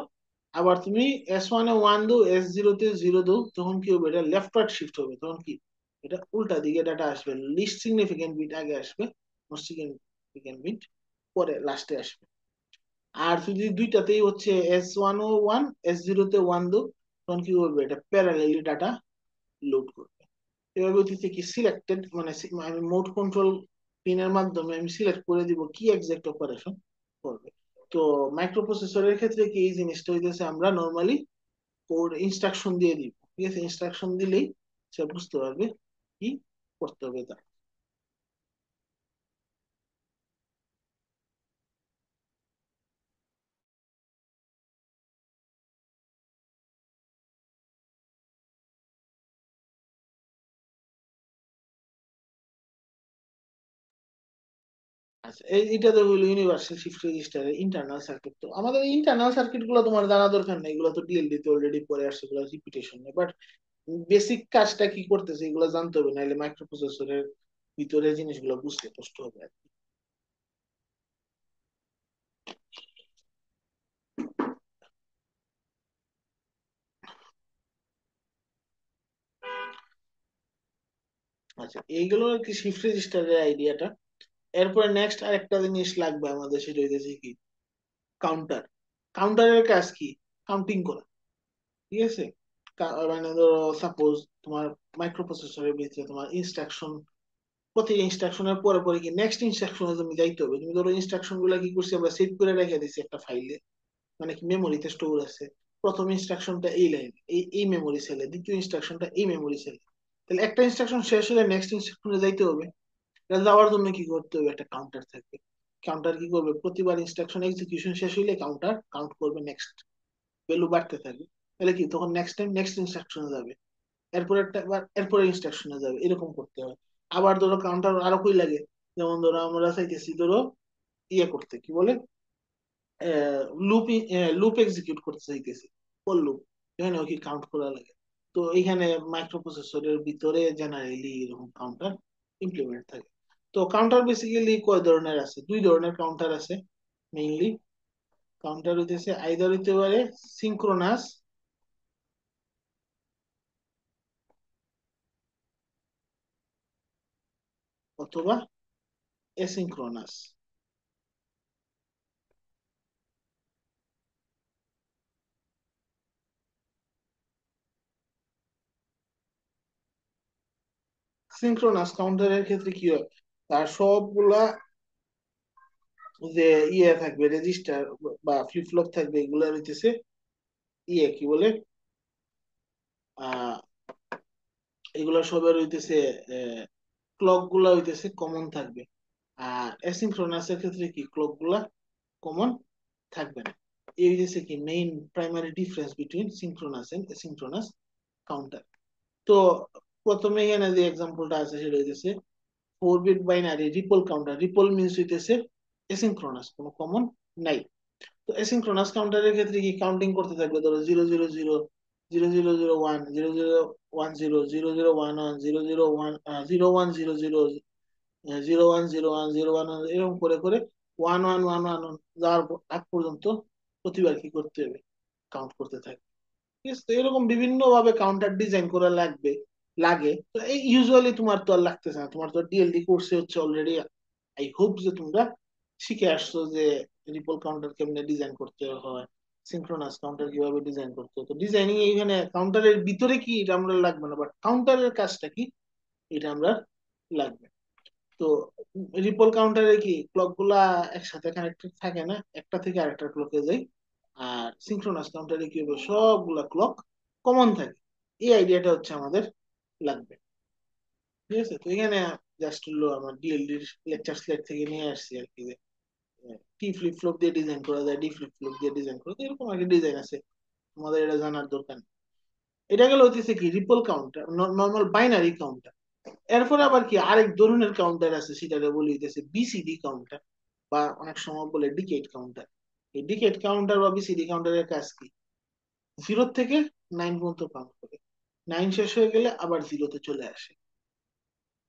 আবার তুমি S1 এ 1 দাও, S0 তে 0 দাও, তখন কি হবে, এটা লেফট ওয়ার্ড শিফট হবে, তখন কি এটা উল্টা দিকে ডাটা আসবে, লিস্ট সিগনিফিকেন্ট বিট আগে আসবে, মোস্ট সিগনিফিকেন্ট বিট পরে লাস্টে আসবে। আর যদি দুইটাতেই হচ্ছে S1 ও 1, S0 তে 1 দাও, তখন কি করবে, এটা প্যারালালি ডাটা লোড করবে। এভাবে হচ্ছে কি সিলেক্টেড, মানে আমি মোড কন্ট্রোল পিনের মাধ্যমে আমি সিলেক্ট করে দিব কি এক্সাক্ট অপারেশন করবে। তো মাইক্রো প্রসেসরের ক্ষেত্রে কি এই জিনিসটা হইতেছে, আমরা নর্মালি কোড ইনস্ট্রাকশন দিয়ে দিব, ঠিক আছে, ইনস্ট্রাকশন দিলেই সে বুঝতে পারবে কি করতে হবে তা। আচ্ছা, এইটাতে হইলো ইউনিভার্সাল শিফট রেজিস্টারের ইন্টারনাল সার্কিট। তো আমাদের ইন্টারনাল সার্কিট গুলো তোমার জানা দরকার নেই, এগুলো তো ডিএলডি তে অলরেডি পড়ে আসছে, এগুলো রিপিটেশন নেই, বাট বেসিক কাজটা কি করতেছে এগুলো জানতে হবে, নাহলে মাইক্রো প্রসেসরের ভিতরে জিনিসগুলো বুঝতে কষ্ট হবে আর কি। আচ্ছা, এইগুলো আর কি শিফট রেজিস্টারের আইডিয়াটা। এরপরে নেক্সট আরেকটা জিনিস লাগবে আমাদের, সেটা হইতেছে কি কাউন্টার। কাউন্টারের কাজ কি, কাউন্টিং করা। ঠিক আছে, মানে ধরো সাপোজ তোমার মাইক্রো প্রসেসরের ভিতরে তোমার ইনস্ট্রাকশন, প্রতি ইনস্ট্রাকশনের পরে পরে কি নেক্সট ইনস্ট্রাকশনে তুমি যাইতে হবে, তুমি ধরো ইনস্ট্রাকশন গুলা কি করছি আমরা সেভ করে রেখে দিছি একটা ফাইলে, মানে কি মেমোরিতে স্টোর আছে। প্রথম ইনস্ট্রাকশনটা এই লাইন এই এই মেমোরি সেলে, দ্বিতীয় ইনস্ট্রাকশনটা এই মেমোরি সেলে, তাহলে একটা ইনস্ট্রাকশন শেষ হলে নেক্সট ইনস্ট্রাকশনে যাইতে হবে। এটা যাওয়ার জন্য কি করতে হবে, একটা কাউন্টার থাকবে। কাউন্টার কি করবে, প্রতিবার ইনস্ট্রাকশন এক্সিকিউশন শেষ হইলে কাউন্টার কাউন্ট করবে, নেক্সট ভ্যালু বাড়তে থাকবে। তাহলে কি তখন নেক্সট টাইম নেক্সট ইনস্ট্রাকশনে যাবে, এরপর একটা বার এরপরে ইনস্ট্রাকশনে যাবে, এরকম করতে হয়। আবার ধরো কাউন্টার আরো কই লাগে, যেমন ধরো আমরা চাইতেছি ধরো ইয়ে করতে কি বলে, লুপ লুপ এক্সিকিউট করতে চাইতেছি, ফর লুপ, এখানে কি কাউন্ট করা লাগে। তো এখানে মাইক্রো প্রসেসরের ভিতরে জেনারেলি এরকম কাউন্টার ইমপ্লিমেন্ট থাকে। তো কাউন্টার বেসিক্যালি কয় ধরনের আছে, দুই ধরনের কাউন্টার আছে মেইনলি। কাউন্টার হইতেছে আইদার হইতে পারে সিঙ্ক্রোনাস অথবা অ্যাসিঙ্ক্রোনাস। সিঙ্ক্রোনাস কাউন্টারের ক্ষেত্রে কি হয়, তার সবগুলা যে ইয়ে থাকবে রেজিস্টার বা ফ্লিপ ফ্লপ থাকবে, এগুলা হইতেছে ইয়ে কি বলে আহ এগুলা সবের হইতেছে ক্লক গুলা হইতেছে কমন থাকবে। আর অ্যাসিঙ্ক্রোনাস এর ক্ষেত্রে কি ক্লক গুলা কমন থাকবে না। এই হইতেছে কি main primary difference between synchronous and asynchronous counter. তো প্রথমে এখানে যে এক্সাম্পলটা আছে সেটা হইতেছে 4 bit binary ripple counter. Ripple means হইতেছে অ্যাসিঙ্ক্রোনাস, কোনো কমন নাই। তো অ্যাসিঙ্ক্রোনাস কাউন্টারের ক্ষেত্রে কি কাউন্টিং করতে থাকবে, ধরো 0 0 0 0 0 0 1 0 0 1 0 0 0 1 1 0 0 1 0 0 0 1 0 1 0 1 এরকম করে করে 1 1 1 1 যাওয়ার আগ পর্যন্ত প্রতিবার কি করতে হবে, কাউন্ট করতে থাকবে। ঠিক আছে, তো এরকম বিভিন্ন ভাবে কাউন্টার ডিজাইন করা লাগে। তো এই ইউজুয়ালি তোমার তো আর লাগতেছে না, তোমার তো ডিএলডি কোর্সে হচ্ছে অলরেডি। আই হোপ যে তোমরা শিখে আসছো যে রিপল কাউন্টার কেমনে ডিজাইন করতে হয়, সিনক্রোনাস কাউন্টার কিভাবে ডিজাইন করতে হয়। তো ডিজাইনিং এইখানে কাউন্টারের ভিতরে কি এটা আমরা লাগবে না, বাট কাউন্টারের কাজটা কি এটা আমরা লাগবে। তো রিপল কাউন্টারে কি ক্লক গুলা একসাথে কানেক্টেড থাকে না, একটা থেকে আরেকটা ক্লকে যায়। আর সিনক্রোনাস কাউন্টারে কি হবে, সবগুলা ক্লক কমন থাকে। এই আইডিয়াটা হচ্ছে আমাদের লাগবে। ঠিক আছে, তো এখানে জাস্ট হলো আমার ডিএলডির লেকচার স্লাইড থেকে নিয়ে আসছি আর কি, যে টি ফ্লিপ ফ্লপ দিয়ে ডিজাইন করা যায়, ডি ফ্লিপ ফ্লপ দিয়ে ডিজাইন করা যায়, এরকম একটা ডিজাইন আছে। আমাদের এটা জানার দরকার নেই। এটা গেল হইতেছে কি ripple counter, normal binary counter. এরপর আবার কি আরেক ধরনের কাউন্টার আছে, সেটাকে বলি হইতেছে বিসিডি কাউন্টার, বা অনেক সময় বলে ডিকেট কাউন্টার। এই ডিকেট কাউন্টার বা বিসিডি কাউন্টারের কাজ কি, 0 থেকে 9 পর্যন্ত কাউন্ট করে, 9 শেষ হয়ে গেলে আবার জিরোতে চলে আসে।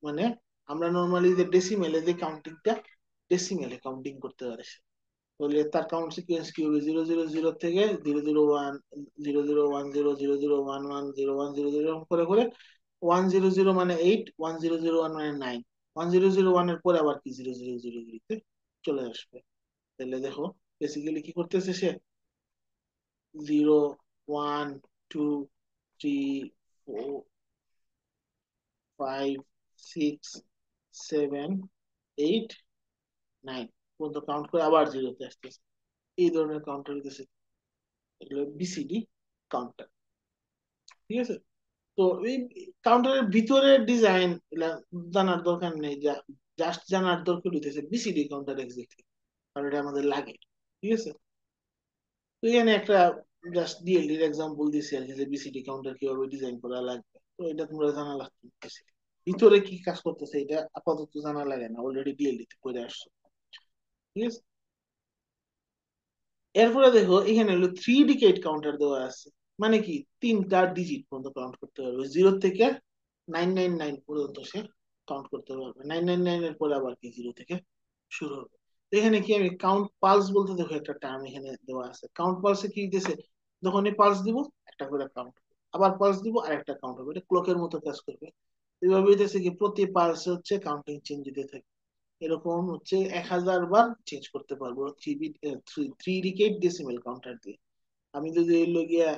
মানে আমরা নর্মালি যে ডেসিমেলে যে কাউন্টিংটা, ডেসিমেলে কাউন্টিং করতে পারে সে, বলে তার কাউন্ট সিকোয়েন্স কি হবে, 0 0 0 থেকে 0 0 1 0 0 1 0 0 1 1 0 1 0 0 এরকম করে করে 1 0 0 মানে 8, 1 0 0 1 মানে 9, 1 0 0 1 এর পরে আবার কি 0 0 0 0 তে চলে আসবে। তাহলে দেখো বেসিক্যালি কি করতেছে সে, 0 1 2 3 4 5 6 7 8 9 পর্যন্ত কাউন্ট করে আবার জিরোতে আসতেছে। এই ধরনের কাউন্টার হইতেছে এগুলো বিসিডি কাউন্টার। ঠিক আছে, তো এই কাউন্টারের ভিতরে ডিজাইন জানার দরকার নেই, যা জাস্ট জানার দরকার হইতেছে বিসিডি কাউন্টার এক্স্যাক্টলি, কারণ এটা আমাদের লাগে। ঠিক আছে, তো এখানে একটা জাস্ট ডিএলডির এক্সাম্পল দিছি আর কি, যে বিসিডি কাউন্টার কিভাবে ডিজাইন করা লাগবে। তো এটা তোমরা জানা লাগতেছে, ভিতরে কি কাজ করতেছে এটা আপাতত জানা লাগে না, অলরেডি ডিএলডি তে করে আসছো। ঠিক আছে, এরপরে দেখো এখানে হলো 3 ডিকেট কাউন্টার দেওয়া আছে। মানে কি 3টা ডিজিট পর্যন্ত কাউন্ট করতে পারবে, 0 থেকে 999 পর্যন্ত সে কাউন্ট করতে পারবে। 999 এর পরে আবার কি 0 থেকে শুরু হবে। তো এখানে কি আমি কাউন্ট পালস বলতে দেখো একটা টার্ম এখানে দেওয়া আছে। কাউন্ট পালসে কি দিতেছে, যখনই পালস দিব একটা করে কাউন্ট, আবার পালস দিব আর একটা কাউন্ট হবে, এটা ক্লকের মতো কাজ করবে। এইভাবে দিতেছে কি প্রতি পালসে হচ্ছে কাউন্টিং চেঞ্জ দিতে থাকে। এরকম হচ্ছে 1000 বার চেঞ্জ করতে পারবো থ্রি ডিকেট ডেসিমেল কাউন্টার দিয়ে। আমি যদি হইলো গিয়া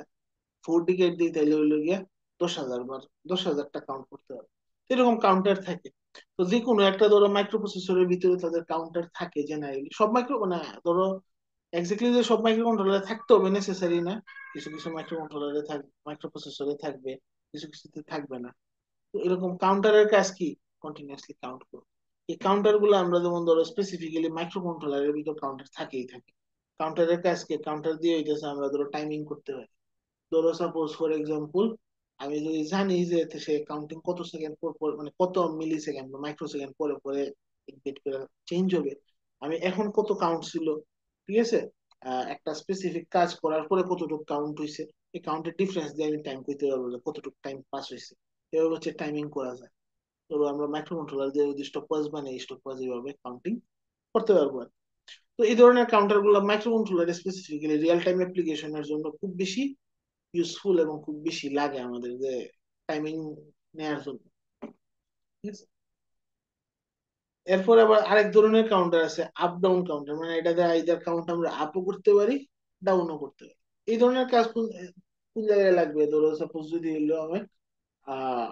4 ডিকেট দিই তাহলে হইলো গিয়া 10,000 বার, 10,000টা কাউন্ট করতে পারবো। এরকম কাউন্টার থাকে। তো যে কোনো একটা ধরো মাইক্রো প্রসেসরের ভিতরে তাদের কাউন্টার থাকে জেনারেলি, সব মাইক্রো মানে ধরো এক্স্যাক্টলি যে সব মাইক্রো কন্ট্রোলারে থাকতে হবে নেসেসারি না। কিছু কিছু মাইক্রো কন্ট্রোলারে থাকবে, মাইক্রো প্রসেসরে থাকবে, কিছু কিছুতে থাকবে না। তো এরকম কাউন্টারের কাজ কি, কন্টিনিউয়াসলি কাউন্ট করো। এই কাউন্টার গুলো আমরা যেমন ধরো স্পেসিফিক্যালি মাইক্রো কন্ট্রোলারের ভিতর কাউন্টার থাকেই থাকে। কাউন্টারের কাজ কি, কাউন্টার দিয়ে হইতেছে আমরা ধরো টাইমিং করতে পারি। ধরো সাপোজ ফর এক্সাম্পল আমি যদি জানি যে সে কাউন্টিং কত সেকেন্ড পর পর, মানে কত মিলি সেকেন্ড বা মাইক্রো সেকেন্ড পরে পরে বিট করে চেঞ্জ হবে, আমি এখন কত কাউন্ট ছিল, ঠিক আছে, একটা স্পেসিফিক কাজ করার পরে কতটুকু কাউন্ট হয়েছে, এই কাউন্টের ডিফারেন্স দিয়ে আমি টাইম করতে পারবো যে কতটুকু টাইম পাস হয়েছে। এভাবে হচ্ছে টাইমিং করা যায়। ধরো আমরা মাইক্রো কন্ট্রোলার দিয়ে যদি স্টপওয়াচ বানাই, স্টপওয়াচ এইভাবে কাউন্টিং করতে পারবো আর কি। তো এই ধরনের কাউন্টার গুলো micro controller specifically real time অ্যাপ্লিকেশনের জন্য খুব বেশি ইউজফুল এবং খুব বেশি লাগে আমাদের যে টাইমিং নেয়ার জন্য। ঠিক আছে? এরপর আবার আরেক ধরনের কাউন্টার আছে আপ ডাউন কাউন্টার, মানে এটাতে আইদার কাউন্ট আমরা আপও করতে পারি, ডাউনও করতে পারি। এই ধরনের কাজ কোন কোন জায়গায় লাগবে? ধরো সাপোজ যদি হলো আমি আহ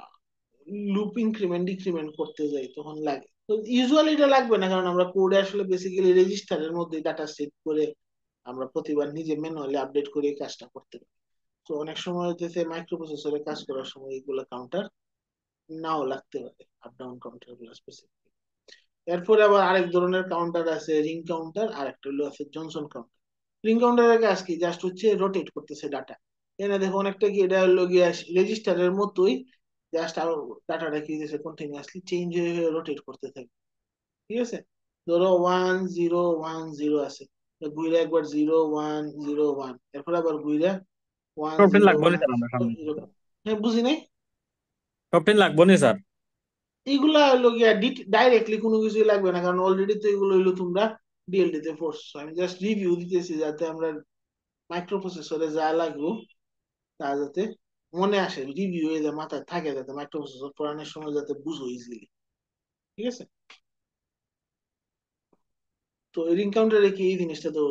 লুপ ইনক্রিমেন্ট ডিক্রিমেন্ট করতে যাই তখন লাগে। তো ইউজুয়ালি এটা লাগবে না, কারণ আমরা কোডে আসলে বেসিক্যালি রেজিস্টারের মধ্যে ডাটা সেট করে আমরা প্রতিবার নিজে ম্যানুয়ালি আপডেট করে এই কাজটা করতে পারি। তো অনেক সময় হচ্ছে মাইক্রো প্রসেসরে কাজ করার সময় এইগুলো কাউন্টার নাও লাগতে পারে, আপ ডাউন কাউন্টার গুলো স্পেসিফিক। এরপরে আবার আরেক ধরনের কাউন্টার আছে রিং কাউন্টার, আর একটা হলো আছে জনসন কাউন্টার। রিং কাউন্টারের কাজ কি? জাস্ট হচ্ছে রোটেট করতেছে ডাটা। এখানে দেখো অনেকটা কি এটা হলো গিয়ে রেজিস্টারের মতোই, জাস্ট আরো ডাটাটা কি দিয়েছে কন্টিনিউয়াসলি চেঞ্জ হয়ে রোটেট করতে থাকে। ঠিক আছে? ধরো 1 0 1 0 আছে, তো ঘুরে একবার 0 1 0 1, এরপর আবার ঘুরে ওয়ান সফটওয়্যার জিরো লাগবে না ওয়ান স্যার আমরা সামনে? এরকম। হ্যাঁ, বুঝি নাই। সফটওয়্যার লাগবে না স্যার? এইগুলা হলো গিয়া ডাইরেক্টলি কোনো কিছুই লাগবে না, কারণ অলরেডি তো এগুলো হইলো তোমরা ডিএলডি তে পড়ছো। আমি জাস্ট রিভিউ দিতেছি যাতে আমরা মাইক্রো প্রসেসরে যা লাগবে তা যাতে মনে আসে, রিভিউ হয়ে যায়, মাথায় থাকে, যাতে মাইক্রো প্রসেসর পড়ানোর সময় যাতে বুঝো ইজিলি। ঠিক আছে? তো রিং কাউন্টারে কি এই জিনিসটা তো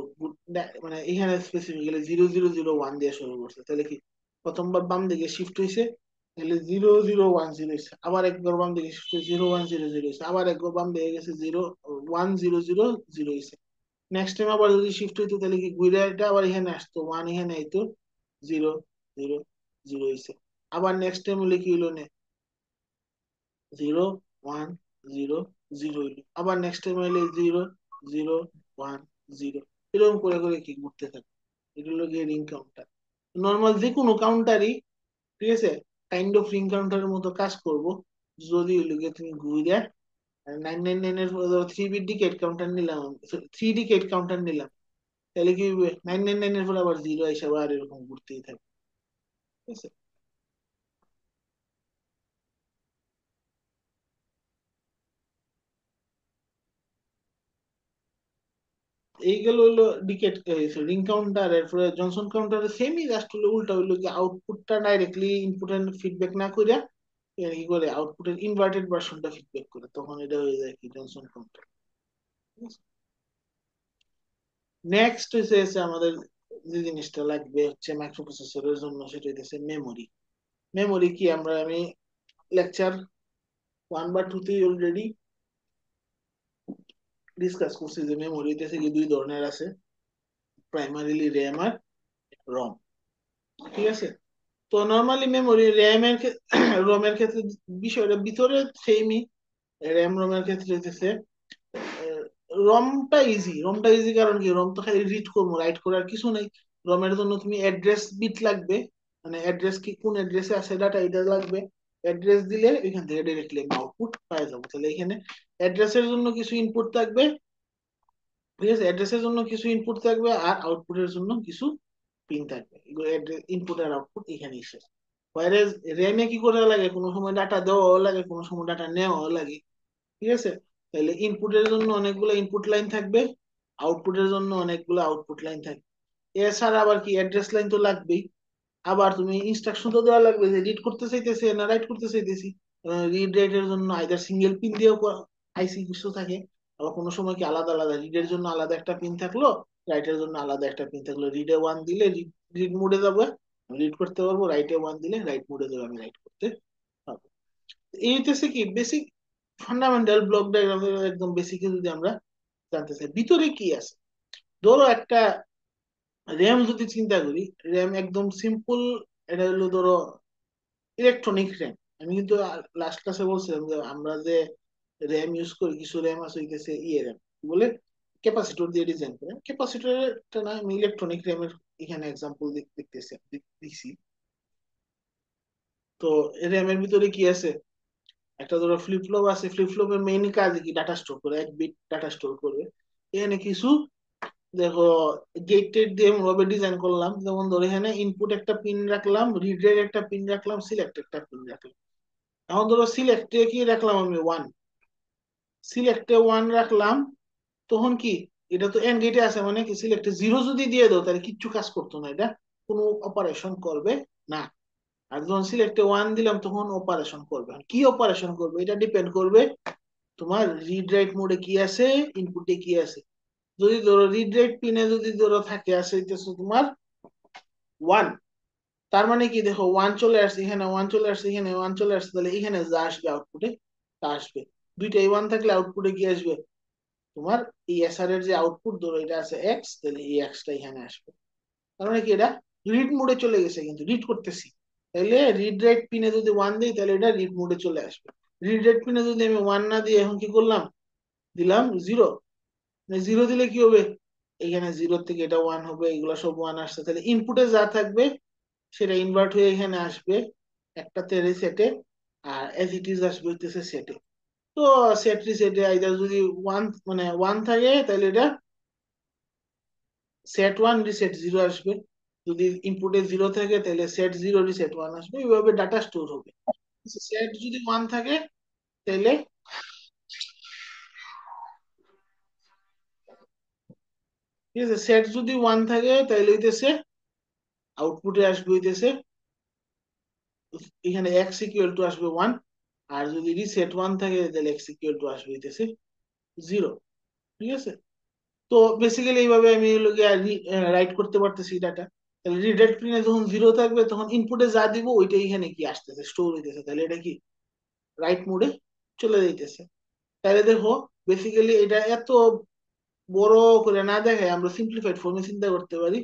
মানে এখানে স্পেসিফিক্যালি 0 0 0 1 দিয়ে শুরু করছে, তাহলে কি প্রথমবার বাম দিকে শিফট হয়েছে, তাহলে 0 0 1 0 হয়েছে, আবার একবার বাম দিকে শিফট হয়েছে 0 1 0 0 হয়েছে, আবার একবার বাম দিকে গেছে 0 1 0 0 0 হয়েছে। নেক্সট টাইম আবার যদি শিফট হইতো তাহলে কি ঘুরে এটা আবার এখানে আসতো, ওয়ান এখানে আইতো, 0 0 0 হয়েছে। আবার নেক্সট টাইম হলে কি হলো, 0 1 0 0 হইলো, আবার নেক্সট টাইম হইলে 0 0 1 0, এরকম করে করে কি ঘুরতে থাকে। এগুলো গিয়ে রিং কাউন্টার। নর্মাল যে কোনো কাউন্টারই, ঠিক আছে, কাইন্ড অফ রিং কাউন্টারের মতো কাজ করব। যদি হইলো গিয়ে তুমি ঘুরে 999 এর 3 বিট ডিকেট কাউন্টার নিলাম, 3 ডিকেট কাউন্টার নিলাম, তাহলে কি 999 এর পর আবার 0 হিসাবে আর এরকম ঘুরতেই থাকে। ঠিক আছে? এইগুলো হলো ডিকেট রিং কাউন্টার। এরপরে জনসন কাউন্টারে সেমই, জাস্ট হলো উল্টা হইলো যে আউটপুটটা ডাইরেক্টলি ইনপুটের ফিডব্যাক না কইরা কি করে আউটপুটের ইনভার্টেড ভার্সনটা ফিডব্যাক করে, তখন এটা হয়ে যায় কি জনসন কাউন্টার। নেক্সট হচ্ছে আমাদের যে জিনিসটা লাগবে হচ্ছে মাইক্রোপ্রসেসরের জন্য, সেটা হচ্ছে মেমোরি। মেমোরি কি আমি লেকচার 1 বা 2 অলরেডি ডিসকাস করছি যে মেমোরি হচ্ছে কি দুই ধরনের আছে, প্রাইমারিলি র্যাম আর রম। ঠিক আছে? তো নর্মালি মেমোরি র্যামের রোমের ক্ষেত্রে বিষয়টা ভিতরে সেমই। র্যাম রোমের ক্ষেত্রে হইতেছে রমটা ইজি কারণ কি রম তো খালি রিড করবো, রাইট করার কিছু নেই। রমের জন্য তুমি অ্যাড্রেস বিট লাগবে, মানে অ্যাড্রেস কি কোন অ্যাড্রেসে আছে ডাটা এটা লাগবে। অ্যাড্রেস দিলে এখান থেকে ডাইরেক্টলি আমি আউটপুট পাই যাবো। তাহলে এখানে অ্যাড্রেসের জন্য কিছু ইনপুট থাকবে, ঠিক আছে, অ্যাড্রেসের জন্য কিছু ইনপুট থাকবে আর আউটপুটের জন্য কিছু পিন থাকবে। এগুলো ইনপুট আর আউটপুট এখানেই শেষ। ওয়ারেজ র্যামে কি করে লাগে, কোনো সময় ডাটা দেওয়াও লাগে, কোনো সময় ডাটা নেওয়াও লাগে। ঠিক আছে? তাহলে ইনপুটের জন্য অনেকগুলো ইনপুট লাইন থাকবে, আউটপুটের জন্য অনেকগুলো আউটপুট লাইন থাকবে। এছাড়া আবার কি অ্যাড্রেস লাইন তো লাগবেই। আবার তুমি ইনস্ট্রাকশন তো দেওয়া লাগবে যে রিড করতে চাইতেছে না রাইট করতে চাইতেছি। রিড রাইটের জন্য আইদার সিঙ্গেল পিন দিয়েও আইসি কিছু থাকে, আবার কোনো সময় কি আলাদা আলাদা, রিডের জন্য আলাদা একটা পিন থাকলো, রাইটের জন্য আলাদা একটা পিন থাকলো। রিডে 1 দিলে রিড মোডে যাবে, রিড করতে পারবো, রাইটে 1 দিলে রাইট মোডে যাবে, আমি রাইট করতে পারবো। এই হইতেছে কি বেসিক ফান্ডামেন্টাল ব্লক ডায়াগ্রাম, একদম বেসিক যদি আমরা জানতে চাই ভিতরে কি আছে। ধরো একটা র্যাম যদি চিন্তা করি, র্যাম একদম সিম্পল। এটা হলো ধরো ইলেকট্রনিক র্যাম। আমি কিন্তু লাস্ট ক্লাসে বলছিলাম যে আমরা যে র্যাম ইউজ করি, কিছু র্যাম আছে হইতেছে র্যাম বলে ক্যাপাসিটর দিয়ে ডিজাইন করে। ক্যাপাসিটরটা না, আমি ইলেকট্রনিক র্যামের এখানে এক্সাম্পল দেখতেছি দিছি। তো র্যামের ভিতরে কি আছে, একটা ধরো ফ্লিপ ফ্লপ আছে, ফ্লিপ ফ্লপের মেইন কাজ কি ডাটা স্টোর করে, 1 বিট ডাটা স্টোর করবে। এখানে কিছু দেখো গেট টেট দিয়ে ভাবে ডিজাইন করলাম, যেমন ধরো এখানে ইনপুট একটা পিন রাখলাম, রিডের একটা পিন রাখলাম, সিলেক্ট একটা পিন রাখলাম। এখন ধরো সিলেক্টে কি রাখলাম, আমি 1, সিলেক্টে 1 রাখলাম, তখন কি এটা তো এন্ড গেটে আছে, মানে কি সিলেক্টে জিরো যদি দিয়ে দাও তাহলে কিচ্ছু কাজ করতো না, এটা কোনো অপারেশন করবে না। আর যখন সিলেক্টে ওয়ান দিলাম তখন অপারেশন করবে। আর কি অপারেশন করবে এটা ডিপেন্ড করবে তোমার রিড রাইট মোডে কি আছে, ইনপুটে কি আছে। যদি ধরো রিড রাইট পিনে যদি ধরো থাকে আছে হইতেছে তোমার ওয়ান, তার মানে কি দেখো ওয়ান চলে আসছে এখানে, ওয়ান চলে আসছে এখানে, ওয়ান চলে আসছে, তাহলে এখানে যা আসবে আউটপুটে তা আসবে। দুইটাই ওয়ান থাকলে আউটপুটে কি আসবে তোমার, এই এসআর এর যে আউটপুট ধরো এটা আছে এক্স, তাহলে এই এক্সটা এখানে আসবে। তার মানে কি এটা রিড মোডে চলে গেছে, কিন্তু রিড করতেছি। তাহলে রিড রাইট পিনে যদি ওয়ান দিই তাহলে এটা রিড মোডে চলে আসবে। রিড রাইট পিনে যদি আমি ওয়ান না দিয়ে এখন কি করলাম, দিলাম জিরো, জিরো দিলে কি হবে, এখানে জিরো থেকে এটা ওয়ান হবে, এগুলো সব ওয়ান আসছে, তাহলে ইনপুটে যা থাকবে সেটা ইনভার্ট হয়ে এখানে আসবে একটাতে রিসেটে, আর এজ ইট ইজ আসবে হইতেছে সেটে। তো সেট রিসেটে আইদার যদি ওয়ান মানে ওয়ান থাকে তাহলে এটা সেট ওয়ান রিসেট জিরো আসবে, যদি ইনপুটে জিরো থাকে তাহলে সেট জিরো রিসেট ওয়ান আসবে, এইভাবে ডাটা স্টোর হবে। সেট যদি ওয়ান থাকে তাহলে, ঠিক আছে, সেট যদি ওয়ান থাকে তাহলে হইতেছে আউটপুটে আসবে হইতেছে এখানে এক্স ইকুয়াল টু আসবে ওয়ান, আর যদি রিসেট ওয়ান থাকে তাহলে এক্স ইকুয়াল টু আসবে হইতেছে জিরো। ঠিক আছে, তো বেসিক্যালি এইভাবে আমি রাইট করতে পারতেছি ডাটা। তাহলে রিডাইট পিনে যখন জিরো থাকবে তখন ইনপুটে যা দিব ওইটা এখানে কি আসতেছে, স্টোর হইতেছে, তাহলে এটা কি রাইট মোডে চলে যাইতেছে। তাহলে দেখো বেসিক্যালি এটা এত বড় করে না দেখে আমরা সিম্পলিফাইড ফর্মে চিন্তা করতে পারি,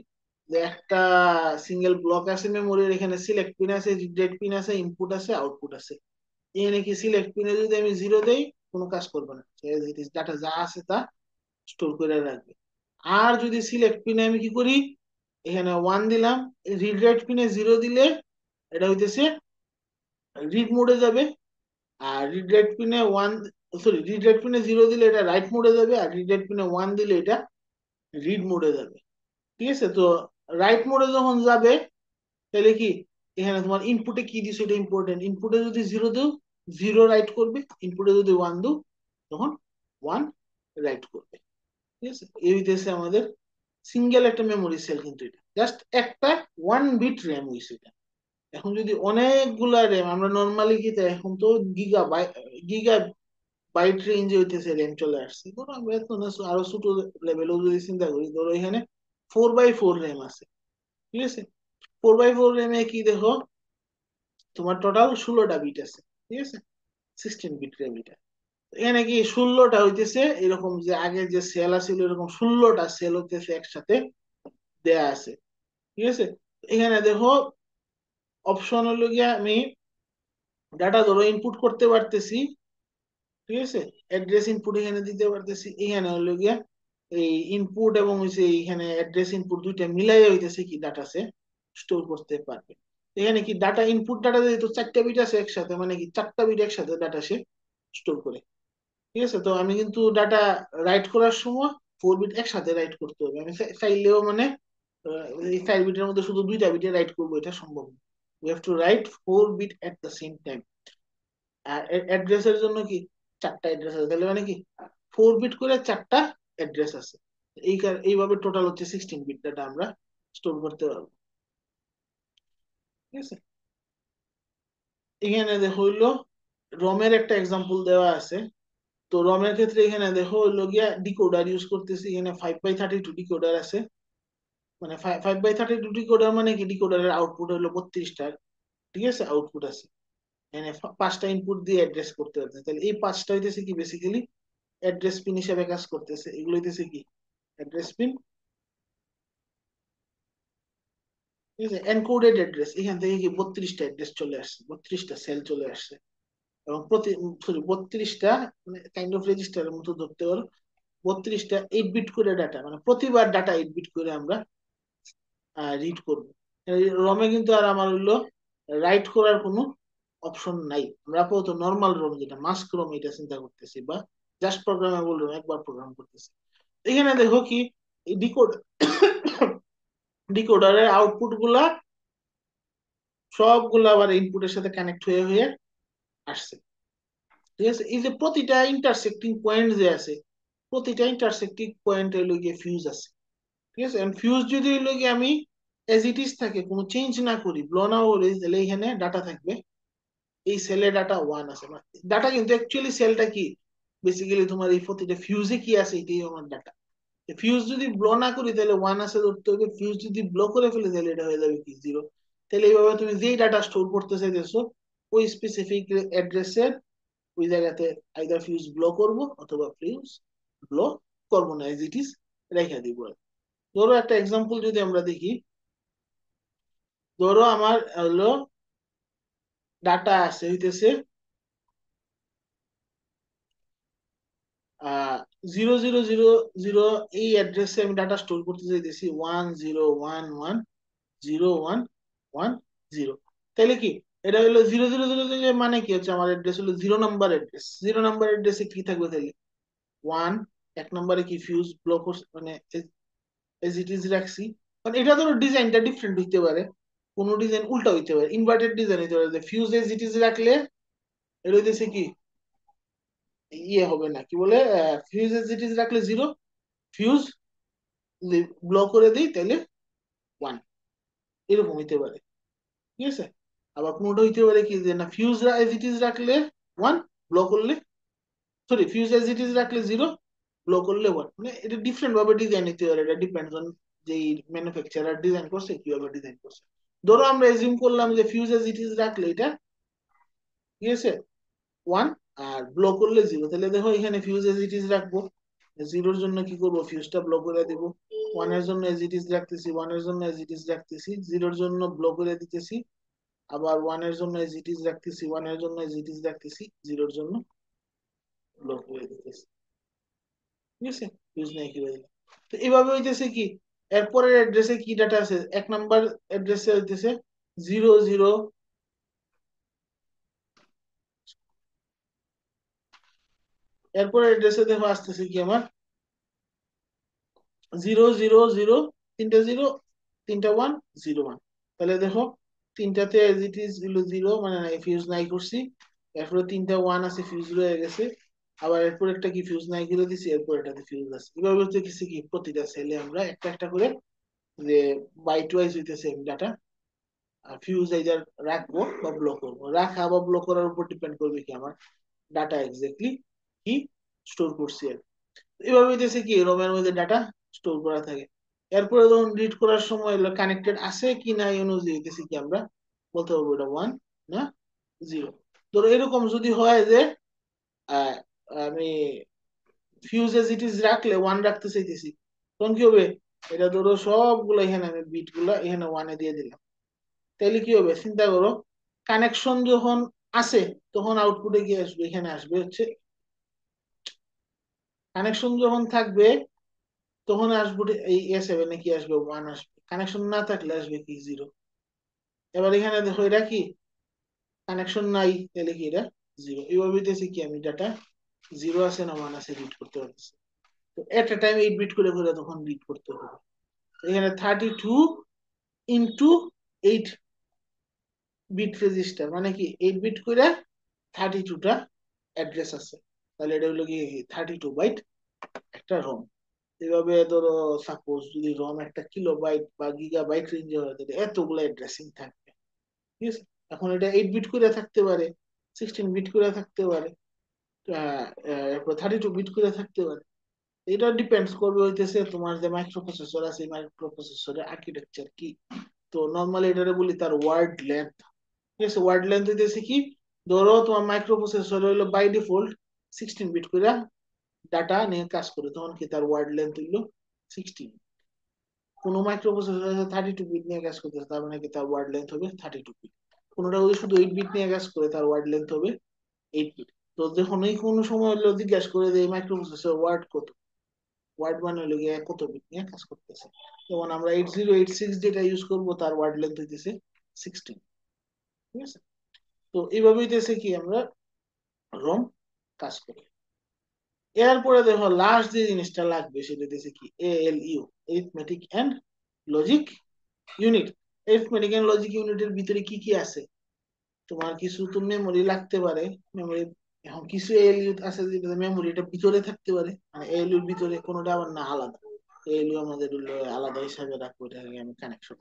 যে একটা সিঙ্গেল ব্লক আছে মেমোরির, এখানে সিলেক্ট পিন আছে, রিডাইট পিন আছে, ইনপুট আছে, আউটপুট আছে। এখানে কি সিলেক্ট পিনে যদি আমি জিরো দেই কোনো কাজ করবে না, ডাটা যা আছে তা স্টোর করে রাখবে। আর যদি সিলেক্ট পিনে আমি কি করি, এখানে ওয়ান দিলাম, রিড রাইট পিনে জিরো দিলে এটা হইতেছে রিড মোডে যাবে, আর রিড রাইট পিনে ওয়ান, সরি, রিড রাইট পিনে জিরো দিলে এটা রাইট মোডে যাবে, আর রিড রাইট পিনে ওয়ান দিলে এটা রিড মোডে যাবে। ঠিক আছে, তো রাইট মোডে যখন যাবে তাহলে কি এখানে তোমার ইনপুটে কি দিছো এটা ইম্পর্টেন্ট, ইনপুটে যদি জিরো দিও জিরো রাইট করবে, ইনপুটে যদি ওয়ান দিও তখন ওয়ান রাইট করবে। ঠিক আছে, এই হইতেছে আমাদের সিঙ্গেল একটা মেমোরি সেল, কিন্তু এটা জাস্ট একটা ওয়ান বিট র্যাম হইছে এটা। এখন যদি অনেকগুলা র্যাম আমরা নর্মালি কি তাই, এখন তো গিগা বাইট রেঞ্জে হইতেছে র্যাম চলে আসছে, ধরো আমরা এখন আরো ছোট লেভেলেও যদি চিন্তা করি, ধরো এখানে 4x4 র্যাম আছে। ঠিক আছে, 4x4 র্যামে কি দেখো তোমার টোটাল 16টা বিট আছে। ঠিক আছে, 16 বিট র্যাম এটা। এখানে কি 16টা হইতেছে এরকম, যে আগে যে সেল আছিল এরকম 16টা সেল হইতেছে একসাথে দেয়া আছে। ঠিক আছে, এখানে দেখো অপশন হলো গিয়া আমি ডাটা ধরো ইনপুট করতে পারতেছি। ঠিক আছে, অ্যাড্রেস ইনপুট এখানে দিতে পারতেছি, এখানে হলো গিয়া এই ইনপুট এবং হইছে এখানে অ্যাড্রেস ইনপুট দুইটা মিলাই হইতেছে কি ডাটা সে স্টোর করতে পারবে। এখানে কি ডাটা ইনপুট ডাটা যেহেতু চারটা বিট আছে একসাথে, মানে কি চারটা বিট একসাথে ডাটা সে স্টোর করে। ঠিক আছে, তো আমি কিন্তু ডাটা রাইট করার সময় 4 বিট একসাথে রাইট করতে হবে, আমি চাইলেও মানে এই 4 বিটের মধ্যে শুধু দুইটা বিটে রাইট করবো এটা সম্ভব না। We have to write 4 bit at the same time. আর অ্যাড্রেসের জন্য কি চারটা অ্যাড্রেস আছে, তাহলে মানে কি 4 বিট করে চারটা অ্যাড্রেস আছে। এইভাবে টোটাল হচ্ছে 16 বিট ডাটা আমরা স্টোর করতে পারবো। ঠিক আছে, এখানে দেখো হইলো রমের একটা এক্সাম্পল দেওয়া আছে। তো রমের ক্ষেত্রে এখানে দেখো হইলো গিয়া ডিকোডার ইউজ করতেছি, এখানে 5x32 ডিকোডার আছে। মানে 5x32 ডিকোডার মানে কি, ডিকোডারের আউটপুট হলো 32টা। ঠিক আছে, আউটপুট আছে, এখানে পাঁচটা ইনপুট দিয়ে অ্যাড্রেস করতে পারতেছে, তাহলে এই পাঁচটা হইতেছে কি বেসিক্যালি অ্যাড্রেস পিন হিসেবে কাজ করতেছে, এগুলো হইতেছে কি অ্যাড্রেস পিন। ঠিক আছে, এনকোডেড অ্যাড্রেস, এখান থেকে কি 32টা অ্যাড্রেস চলে আসছে, 32টা সেল চলে আসছে, এবং প্রতি, সরি, 32টা মানে কাইন্ড অফ রেজিস্টারের মতো ধরতে পারো। 32টা 8 বিট করে ডাটা, মানে প্রতিবার ডাটা 8 বিট করে আমরা রিড করব। রমে কিন্তু আর আমার হইলো রাইট করার কোনো অপশন নাই, আমরা আপাতত নর্মাল রোম যেটা মাস্ক রোম এটা চিন্তা করতেছি, বা জাস্ট প্রোগ্রামেবল রোম একবার প্রোগ্রাম করতেছি। এখানে দেখো কি এই ডিকোডারের আউটপুট গুলা সবগুলো আবার ইনপুটের সাথে কানেক্ট হয়ে হয়ে আসছে। ঠিক আছে, এই যে প্রতিটা ইন্টারসেক্টিং পয়েন্ট যে আছে প্রতিটা ইন্টারসেক্টিং পয়েন্ট হইলো গিয়ে ফিউজ আছে, ঠিক আছে। এন্ড ফিউজ যদি হইলো গিয়ে আমি এজ ইট ইজ থাকে, কোনো চেঞ্জ না করি, ব্লো না করি, তাহলে এখানে ডাটা থাকবে, এই সেলে ডাটা 1 আছে। ডাটা কিন্তু অ্যাকচুয়ালি সেলটা কি, বেসিক্যালি তোমার এই প্রতিটা ফিউজে কি আছে এটাই আমার ডাটা। ফিউজ যদি ব্লো না করি তাহলে 1 আছে ধরতে হবে, ফিউজ যদি ব্লো করে ফেলে তাহলে এটা হয়ে যাবে কি 0। তাহলে এইভাবে তুমি যেই ডাটা স্টোর করতে চাইতেছো ওই স্পেসিফিক অ্যাড্রেসের ওই জায়গাতে আইদার ফিউজ ব্লো করব অথবা ফিউজ ব্লো করবো না, এজ ইট ইজ রেখে দিব। ধরো একটা এক্সাম্পল যদি আমরা দেখি, ধরো আমার হলো ডাটা আছে হইতেছে 0000, এই অ্যাড্রেসে আমি ডাটা স্টোর করতে চাইতেছি 10110110। তাহলে কি এটা হলো 0000, মানে কি হচ্ছে আমার অ্যাড্রেস হলো 0 নাম্বার অ্যাড্রেস। 0 নাম্বার অ্যাড্রেসে কি থাকবে তাহলে 1, 1 নম্বরে কি ফিউজ ব্লক, মানে এজ ইট ইজ রাখছি। মানে এটা ধরো ডিজাইনটা ডিফারেন্ট হইতে পারে, কোন ডিজাইন উল্টা হইতে পারে, ইনভার্টেড ডিজাইন হইতে পারে, ফিউজ এজ ইট ইজ রাখলে এটা হইতেছে কি ইয়ে হবে না, কি বলে, ফিউজ এজ ইট ইজ রাখলে 0, ফিউজ ব্লক করে দিই তাহলে 1, এরকম হইতে পারে, ঠিক আছে। আবার কোনোটা হইতে পারে কি যে না, ফিউজ এজ ইট ইজ রাখলে 1, ব্লক করলে, sorry, fuse as it is রাখলে 0, ব্লো করলে 1। মানে এটা ডিফারেন্ট ভাবে ডিজাইন হইতে পারে, এটা ডিপেন্ডস অন যে ম্যানুফ্যাকচারার ডিজাইন করছে কিভাবে ডিজাইন করছে। ধরো আমরা এজিউম করলাম যে ফিউজ এজ ইট ইজ রাখলে এটা, ঠিক আছে, 1, আর ব্লো করলে 0। তাহলে দেখো এখানে ফিউজ এজ ইট ইজ রাখবো, 0-র জন্য কি করবো, ফিউজটা ব্লো করে দিব। 1-এর জন্য এজ ইট ইজ রাখতেছি, 1-এর জন্য এজ ইট ইজ রাখতেছি, 0-র জন্য ব্লো করে দিতেছি। আবার 1-এর জন্য এজ ইট ইজ রাখতেছি, 1-এর জন্য এজ ইট ইজ রাখতেছি, 0-র জন্য ব্লো করে দিতেছি, ঠিক আছে, ফিউজ নাই কি হয়ে গেল। তো এইভাবে হইতেছে কি, এরপরের অ্যাড্রেসে কি ডাটা আছে, 1 নাম্বার অ্যাড্রেসে হইতেছে 00, এরপরের অ্যাড্রেসে দেখো আসতেছে কি আমার 000, তিনটা 0, তিনটা 1, 0 1। তাহলে দেখো তিনটাতে এজ ইট ইজ 0, মানে ফিউজ নাই করছি, এরপরে তিনটা 1 আছে, ফিউজ রয়ে গেছে। আবার এরপর একটা কি ফিউজ নাই করে দিছি, এরপর এটাতে ফিউজ আছে। এভাবে হচ্ছে কিছু কি প্রতিটা সেলে আমরা একটা একটা করে যে বাইট ওয়াইজ হইতেছে ডাটা ফিউজ এইটার রাখবো বা ব্লক করবো, রাখা বা ব্লক করার উপর ডিপেন্ড করবে কি আমার ডাটা এক্স্যাক্টলি কি স্টোর করছি আর। এভাবে হইতেছে কি রোমের মধ্যে ডাটা স্টোর করা থাকে। এরপরে যখন রিড করার সময় কানেক্টেড আছে কি না এই অনুযায়ী হইতেছে কি আমরা বলতে পারবো এটা 1 না 0। ধরো এরকম যদি হয় যে আহ, আমি ফিউজ এজ ইট ইজ রাখলে 1 রাখতে চাইতেছি, তখন কি হবে, এটা ধরো সবগুলো এখানে আমি বিট গুলা এখানে 1-এ দিয়ে দিলাম, তাহলে কি হবে চিন্তা করো, কানেকশন যখন আছে তখন আউটপুটে কি আসবে, এখানে আসবে হচ্ছে, কানেকশন যখন থাকবে তখন আসবে এই A7-এ কি আসবে 1 আসবে, কানেকশন না থাকলে আসবে কি 0। এবার এখানে দেখো এটা কি কানেকশন নাই, তাহলে কি এটা 0। এইভাবে দিতেছি কি আমি ডাটা 0 আছে না 1 আছে রিড করতে পারতেছি। তো এট এ টাইম 8 বিট করে করে তখন রিড করতে হবে। এখানে 32 ইন্টু 8 বিট রেজিস্টার, মানে কি 8 বিট করে 32টা অ্যাড্রেস আছে, তাহলে এটা হলো কি 32 বাইট একটা রম। এভাবে ধরো সাপোজ যদি রম একটা কিলোবাইট বা গিগাবাইট রেঞ্জে হয় তাহলে এতগুলো অ্যাড্রেসিং থাকবে, ঠিক আছে। এখন এটা 8 বিট করে থাকতে পারে, 16 বিট করে থাকতে পারে, এরপর 32 বিট করে থাকতে পারে। এটা ডিপেন্ডস করবে হইতেছে তোমার যে মাইক্রো প্রসেসর আছে মাইক্রো প্রসেসরের আর্কিটেকচার কি। তো নর্মালি এটারে বলি তার ওয়ার্ড লেন্থ, ঠিক আছে। ওয়ার্ড লেন্থ হইতেছে কি, ধরো তোমার মাইক্রো প্রসেসর হলো বাই ডিফল্ট 16 বিট করে ডাটা নিয়ে কাজ করে, তখন কি তার ওয়ার্ড লেন্থ হইলো 16। কোনো মাইক্রো প্রসেসর 32 বিট নিয়ে কাজ করতেছে, তার মানে কি তার ওয়ার্ড লেন্থ হবে 32 বিট। কোনোটা যদি শুধু 8 বিট নিয়ে কাজ করে তার ওয়ার্ড লেন্থ হবে 8 বিট। তো যখন এই কোনো সময় হলো জিজ্ঞাসা করে যে মাইক্রো প্রসেসর ওয়ার্ড কত, ওয়ার্ড মানে হলো গিয়ে কত বিট নিয়ে কাজ করতেছে, যেমন আমরা 8086 যেটা ইউজ করবো তার ওয়ার্ড লেন্থ হইতেছে 16, ঠিক আছে। তো এইভাবে হইতেছে কি আমরা রম কাজ করি। এরপরে দেখো লাস্ট যে জিনিসটা লাগবে সেটা হচ্ছে কি ALU, arithmetic and logic unit. Arithmetic and logic ইউনিটের ভিতরে কি কি আছে, তোমার কিছু তো মেমোরি লাগতে পারে, মেমোরি এখন কিছু এএলইউ আছে যেটা মেমোরিটা ভিতরে থাকতে পারে, মানে এএলইউর ভিতরে কোনোটা আবার না আলাদা, এএলইউ আমাদের হলো আলাদা হিসাবে রাখবো, এটাকে আমি কানেকশন।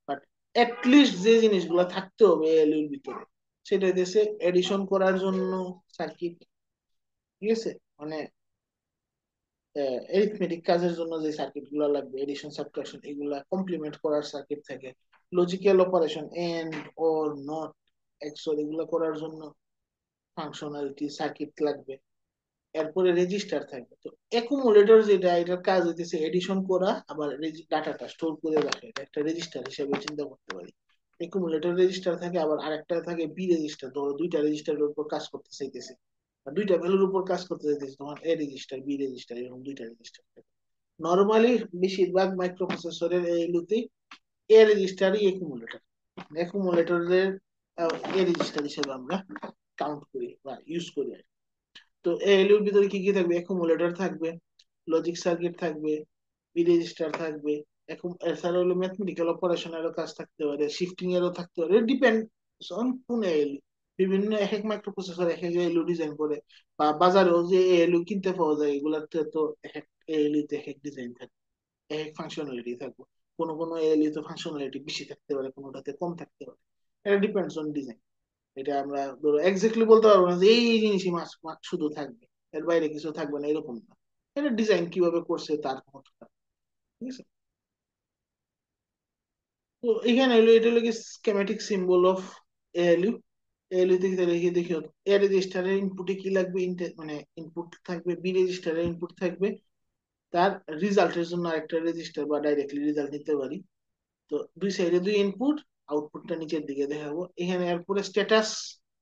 বাট লিস্ট যে জিনিসগুলো থাকতে হবে এএলইউর ভিতরে, সেটা হচ্ছে এডিশন করার জন্য সার্কিট, ঠিক আছে, মানে এরিথমেটিক কাজের জন্য যে সার্কিট গুলো লাগবে, এডিশন সাবট্রাকশন এগুলা কমপ্লিমেন্ট করার সার্কিট থাকে, logical operation and or not XOR এগুলো করার জন্য ফাংশনালিটি সার্কিট লাগবে। এরপরে রেজিস্টার থাকবে। তো অ্যাকুমুলেটর যেটা, এটার কাজ হইতেছে এডিশন করা, আবার ডাটাটা স্টোর করে রাখা, এটা একটা রেজিস্টার হিসেবে চিন্তা করতে পারি। অ্যাকুমুলেটর রেজিস্টার থাকে, আবার আরেকটা থাকে বি রেজিস্টার, ধরো দুইটা রেজিস্টারের উপর কাজ করতে চাইতেছে, আর দুইটা ভ্যালুর উপর কাজ করতে চাইতেছে, তোমার এ রেজিস্টার বি রেজিস্টার এরকম দুইটা রেজিস্টার থাকে। নর্মালি বেশিরভাগ মাইক্রোপ্রসেসরের এইগুলোতেই এ রেজিস্টারই অ্যাকুমুলেটর, অ্যাকুমুলেটরের এ রেজিস্টার হিসেবে আমরা কাউন্ট করি বা ইউজ করি আর কি। তো এএলইউর ভিতরে কি কি থাকবে? অ্যাকুমুলেটর থাকবে, লজিক সার্কিট থাকবে, বি রেজিস্টার থাকবে, এছাড়া হলো ম্যাথমেটিক্যাল অপারেশনেরও কাজ থাকতে পারে, শিফটিং এরও থাকতে পারে, ডিপেন্ড অন কোন এএলইউ। বিভিন্ন এক এক মাইক্রোপ্রসেসর এক এক এএলইউ ডিজাইন করে, বা বাজারেও যে এএলইউ কিনতে পাওয়া যায় এগুলাতে তো এক এক এএলইউ তে এক এক ডিজাইন থাকে, এক এক ফাংশনালিটি থাকবে। কোনো কোনো এএলইউ তে ফাংশনালিটি বেশি থাকতে পারে, কোনোটাতে কম থাকতে পারে, এটা ডিপেন্ডস অন ডিজাইন। এটা আমরা ধরো এক্স্যাক্টলি বলতে পারবো না যে এই জিনিসই মাস শুধু থাকবে, এর বাইরে কিছু থাকবে না, এরকম না। এটা ডিজাইন কিভাবে করছে তার ক্ষমতা, ঠিক আছে। তো এখানে হলো এটা হলো কি schematic symbol of ALU. ALU থেকে তাহলে কি দেখি, এ রেজিস্টারের ইনপুটে কি লাগবে, মানে ইনপুট থাকবে, বি রেজিস্টারের ইনপুট থাকবে, তার রিজাল্টের জন্য আরেকটা রেজিস্টার বা ডাইরেক্টলি রেজাল্ট নিতে পারি। তো দুই সাইডে দুই ইনপুট, আউটপুটটা নিচের দিকে দেখাবো এখানে। এরপরে স্ট্যাটাস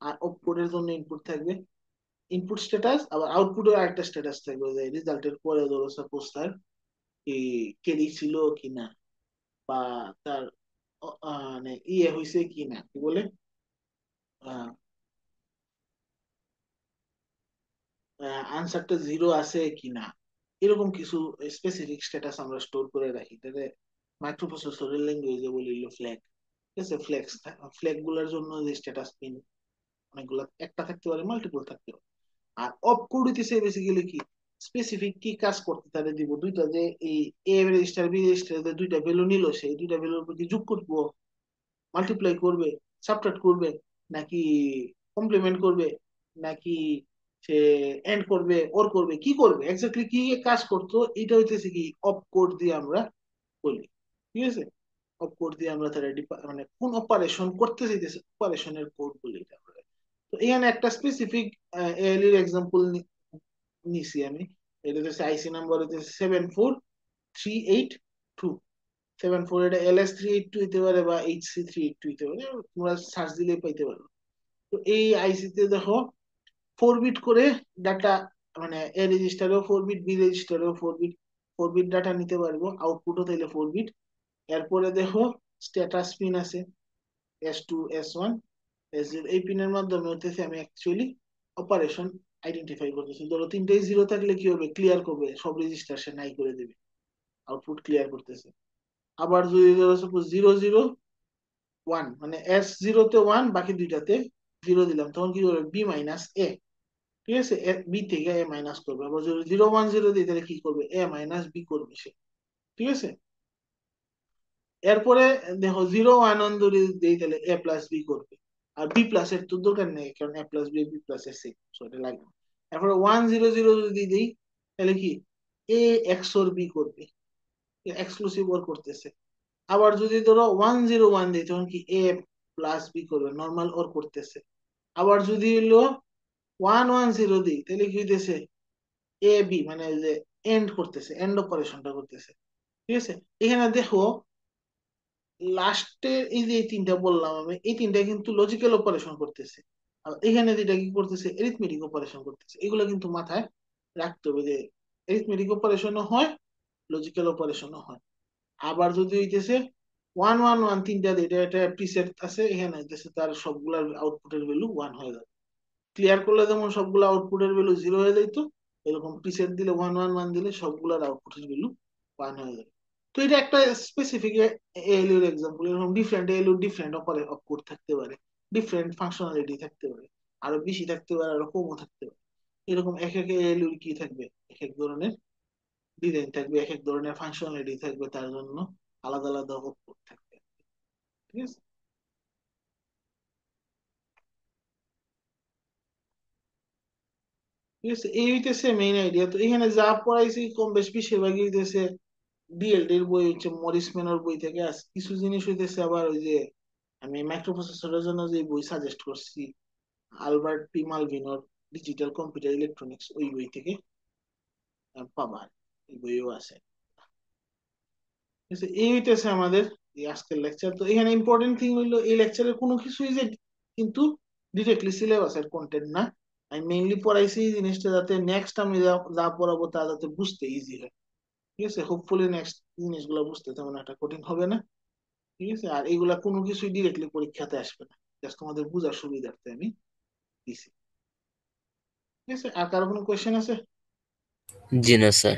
আর আউটপুটের জন্য ইনপুট থাকবে, ইনপুট স্ট্যাটাস, আবার আউটপুটের আরেকটা স্ট্যাটাস থাকবে যে রেজাল্টের পরে ধরো সাপোজ তার কি কেরি ছিল কিনা, বা তার মানে ইয়ে হয়েছে কিনা, কি বলে, আনসারটা জিরো আছে কিনা, এরকম কিছু স্পেসিফিক স্ট্যাটাস আমরা স্টোর করে রাখি, তাহলে মাইক্রোপ্রসেসরের ল্যাঙ্গুয়েজে বলি ফ্ল্যাগ। ঠিক আছে, ফ্ল্যাগ, ফ্ল্যাগ গুলার জন্য যে স্ট্যাটাস পিন অনেকগুলো, একটা থাকতে পারে, মাল্টিপল থাকতে পারে। আর অফ কোড হইতেছে বেসিক্যালি কি, স্পেসিফিক কি কাজ করতে তাহলে দিব, দুইটা যে এই এ রেজিস্টার বি রেজিস্টার দুইটা ভ্যালু নিল, সেই দুইটা ভ্যালুর প্রতি যোগ করবো, মাল্টিপ্লাই করবে, সাবট্রাক্ট করবে, নাকি কমপ্লিমেন্ট করবে, নাকি সে এন্ড করবে, ওর করবে, কি করবে, এক্স্যাক্টলি কি কাজ করতো, এটা হইতেছে কি অফ কোড দিয়ে আমরা বলি। ঠিক আছে, অফ কোড দিয়ে আমরা তারা মানে কোন অপারেশন করতে চাইতেছে অপারেশনের কোড বলি এটা আমরা। তো এখানে একটা স্পেসিফিক এর এক্সাম্পল নিছি আমি। এটা হচ্ছে আইসি নাম্বার হচ্ছে 74382। 7 4, এটা LS 382 হইতে পারে বা HC 382 হইতে পারে, তোমরা সার্চ দিলেই পাইতে পারো। তো এই আইসিতে দেখো 4 বিট করে ডাটা, মানে এ রেজিস্টারেও 4 বিট, বি রেজিস্টারেও 4 বিট, 4 বিট ডাটা নিতে পারবো, আউটপুটও তাইলে 4 বিট। এরপরে দেখো স্ট্যাটাস পিন আছে, S2 S1 S0, এই পিনের মাধ্যমে হতেছে আমি অ্যাকচুয়ালি অপারেশন আইডেন্টিফাই করতেছি। ধরো তিনটেই জিরো থাকলে কি হবে, ক্লিয়ার করবে, সব রেজিস্টার সে নাই করে দেবে, আউটপুট ক্লিয়ার করতেছে। আবার যদি ধরো সাপোজ 0 0 1, মানে S0 তে 1, বাকি দুইটাতে জিরো দিলাম, তখন কি করবে, B-A। ঠিক আছে, বি থেকে এ মাইনাস করবে। আবার যদি 0 1 0 দিই তাহলে কি করবে, A-B করবে সে। ঠিক আছে, এরপরে দেখো 0 1 1 ধরে দিই তাহলে A+B করবে। আর বি প্লাস এর তো দরকার নেই, কারণ A+B B+ এর সেম, সো এটা লাগবে না। এরপরে 1 0 0 যদি দিই তাহলে কি A XOR B করবে, এক্সক্লুসিভ ওর করতেছে। আবার যদি ধরো 1 0 1 দিই তখন কি A+B করবে, নর্মাল ওর করতেছে। আবার যদি হলো 1 1 0 দিই তাহলে কি হইতেছে, বি, মানে ওই যে এন্ড করতেছে, এন্ড অপারেশনটা করতেছে। ঠিক আছে, এখানে দেখো লাস্টের এই যে এই তিনটা বললাম আমি, এই তিনটা কিন্তু লজিক্যাল অপারেশন করতেছে, আর এখানে যেটা কি করতেছে, এরিথমেটিক অপারেশন করতেছে। এগুলো কিন্তু মাথায় রাখতে হবে যে এরিথমেটিক অপারেশনও হয়, লজিক্যাল অপারেশনও হয়। আবার যদি হইতেছে 1 1 1 তিনটা, এটা এটা প্রিসেট আছে, এখানে হইতেছে তার সবগুলার আউটপুটের ভ্যালু 1 হয়ে যাবে। ক্লিয়ার করলে যেমন সবগুলো আউটপুটের ভ্যালু 0 হয়ে যাইতো, এরকম প্রিসেট দিলে 1 1 1 দিলে সবগুলোর আউটপুটের ভ্যালু 1 হয়ে যাবে। তো এটা একটা স্পেসিফিক এএলইউ এর এক্সাম্পল। এরকম ডিফারেন্ট এএলইউ ডিফারেন্ট অপারে আউটপুট থাকতে পারে, ডিফারেন্ট ফাংশনালিটি থাকতে পারে। আরো বেশি থাকতে পারে, আরো কমও থাকতে পারে। এরকম এক এক এলইডি কি থাকবে, এক এক ধরনের ডিজাইন থাকবে, এক এক ধরনের ফাংশনালিটি থাকবে, তার জন্য আলাদা আলাদা আউটপুট থাকবে। ঠিক আছে। ঠিক আছে, এই হইতেছে মেইন আইডিয়া। তো এখানে যা পড়াইছি কম বেশ বেশিরভাগই হইতেছে ডিএলডির বই, হচ্ছে মরিস মেনর বই থেকে। কিছু জিনিস হইতেছে আবার ওই যে আমি মাইক্রোপ্রসেসরের জন্য যে বই সাজেস্ট করছি, আলবার্ট পি মালভিনোর ডিজিটাল কম্পিউটার ইলেকট্রনিক্স, ওই বই থেকে পাবা। এই বইও আছে। ঠিক আছে, এই হইতেছে আমাদের এই আজকের লেকচার। তো এখানে ইম্পর্টেন্ট থিং হইলো এই লেকচারের কোনো কিছুই যে কিন্তু ডিরেক্টলি সিলেবাসের কন্টেন্ট না। আমি মেইনলি পড়াইছি এই জিনিসটা যাতে নেক্সট আমি যা যা পড়াবো তা যাতে বুঝতে ইজি হয়। ঠিক আছে, হোপফুলি নেক্সট জিনিসগুলো বুঝতে তেমন একটা কঠিন হবে না। ঠিক আছে, আর এগুলা কোনো কিছুই ডিরেক্টলি পরীক্ষাতে আসবে না, জাস্ট তোমাদের বোঝার সুবিধার্থে আমি দিছি। ঠিক আছে, আর কারো কোনো কোয়েশ্চেন আছে? জি না স্যার।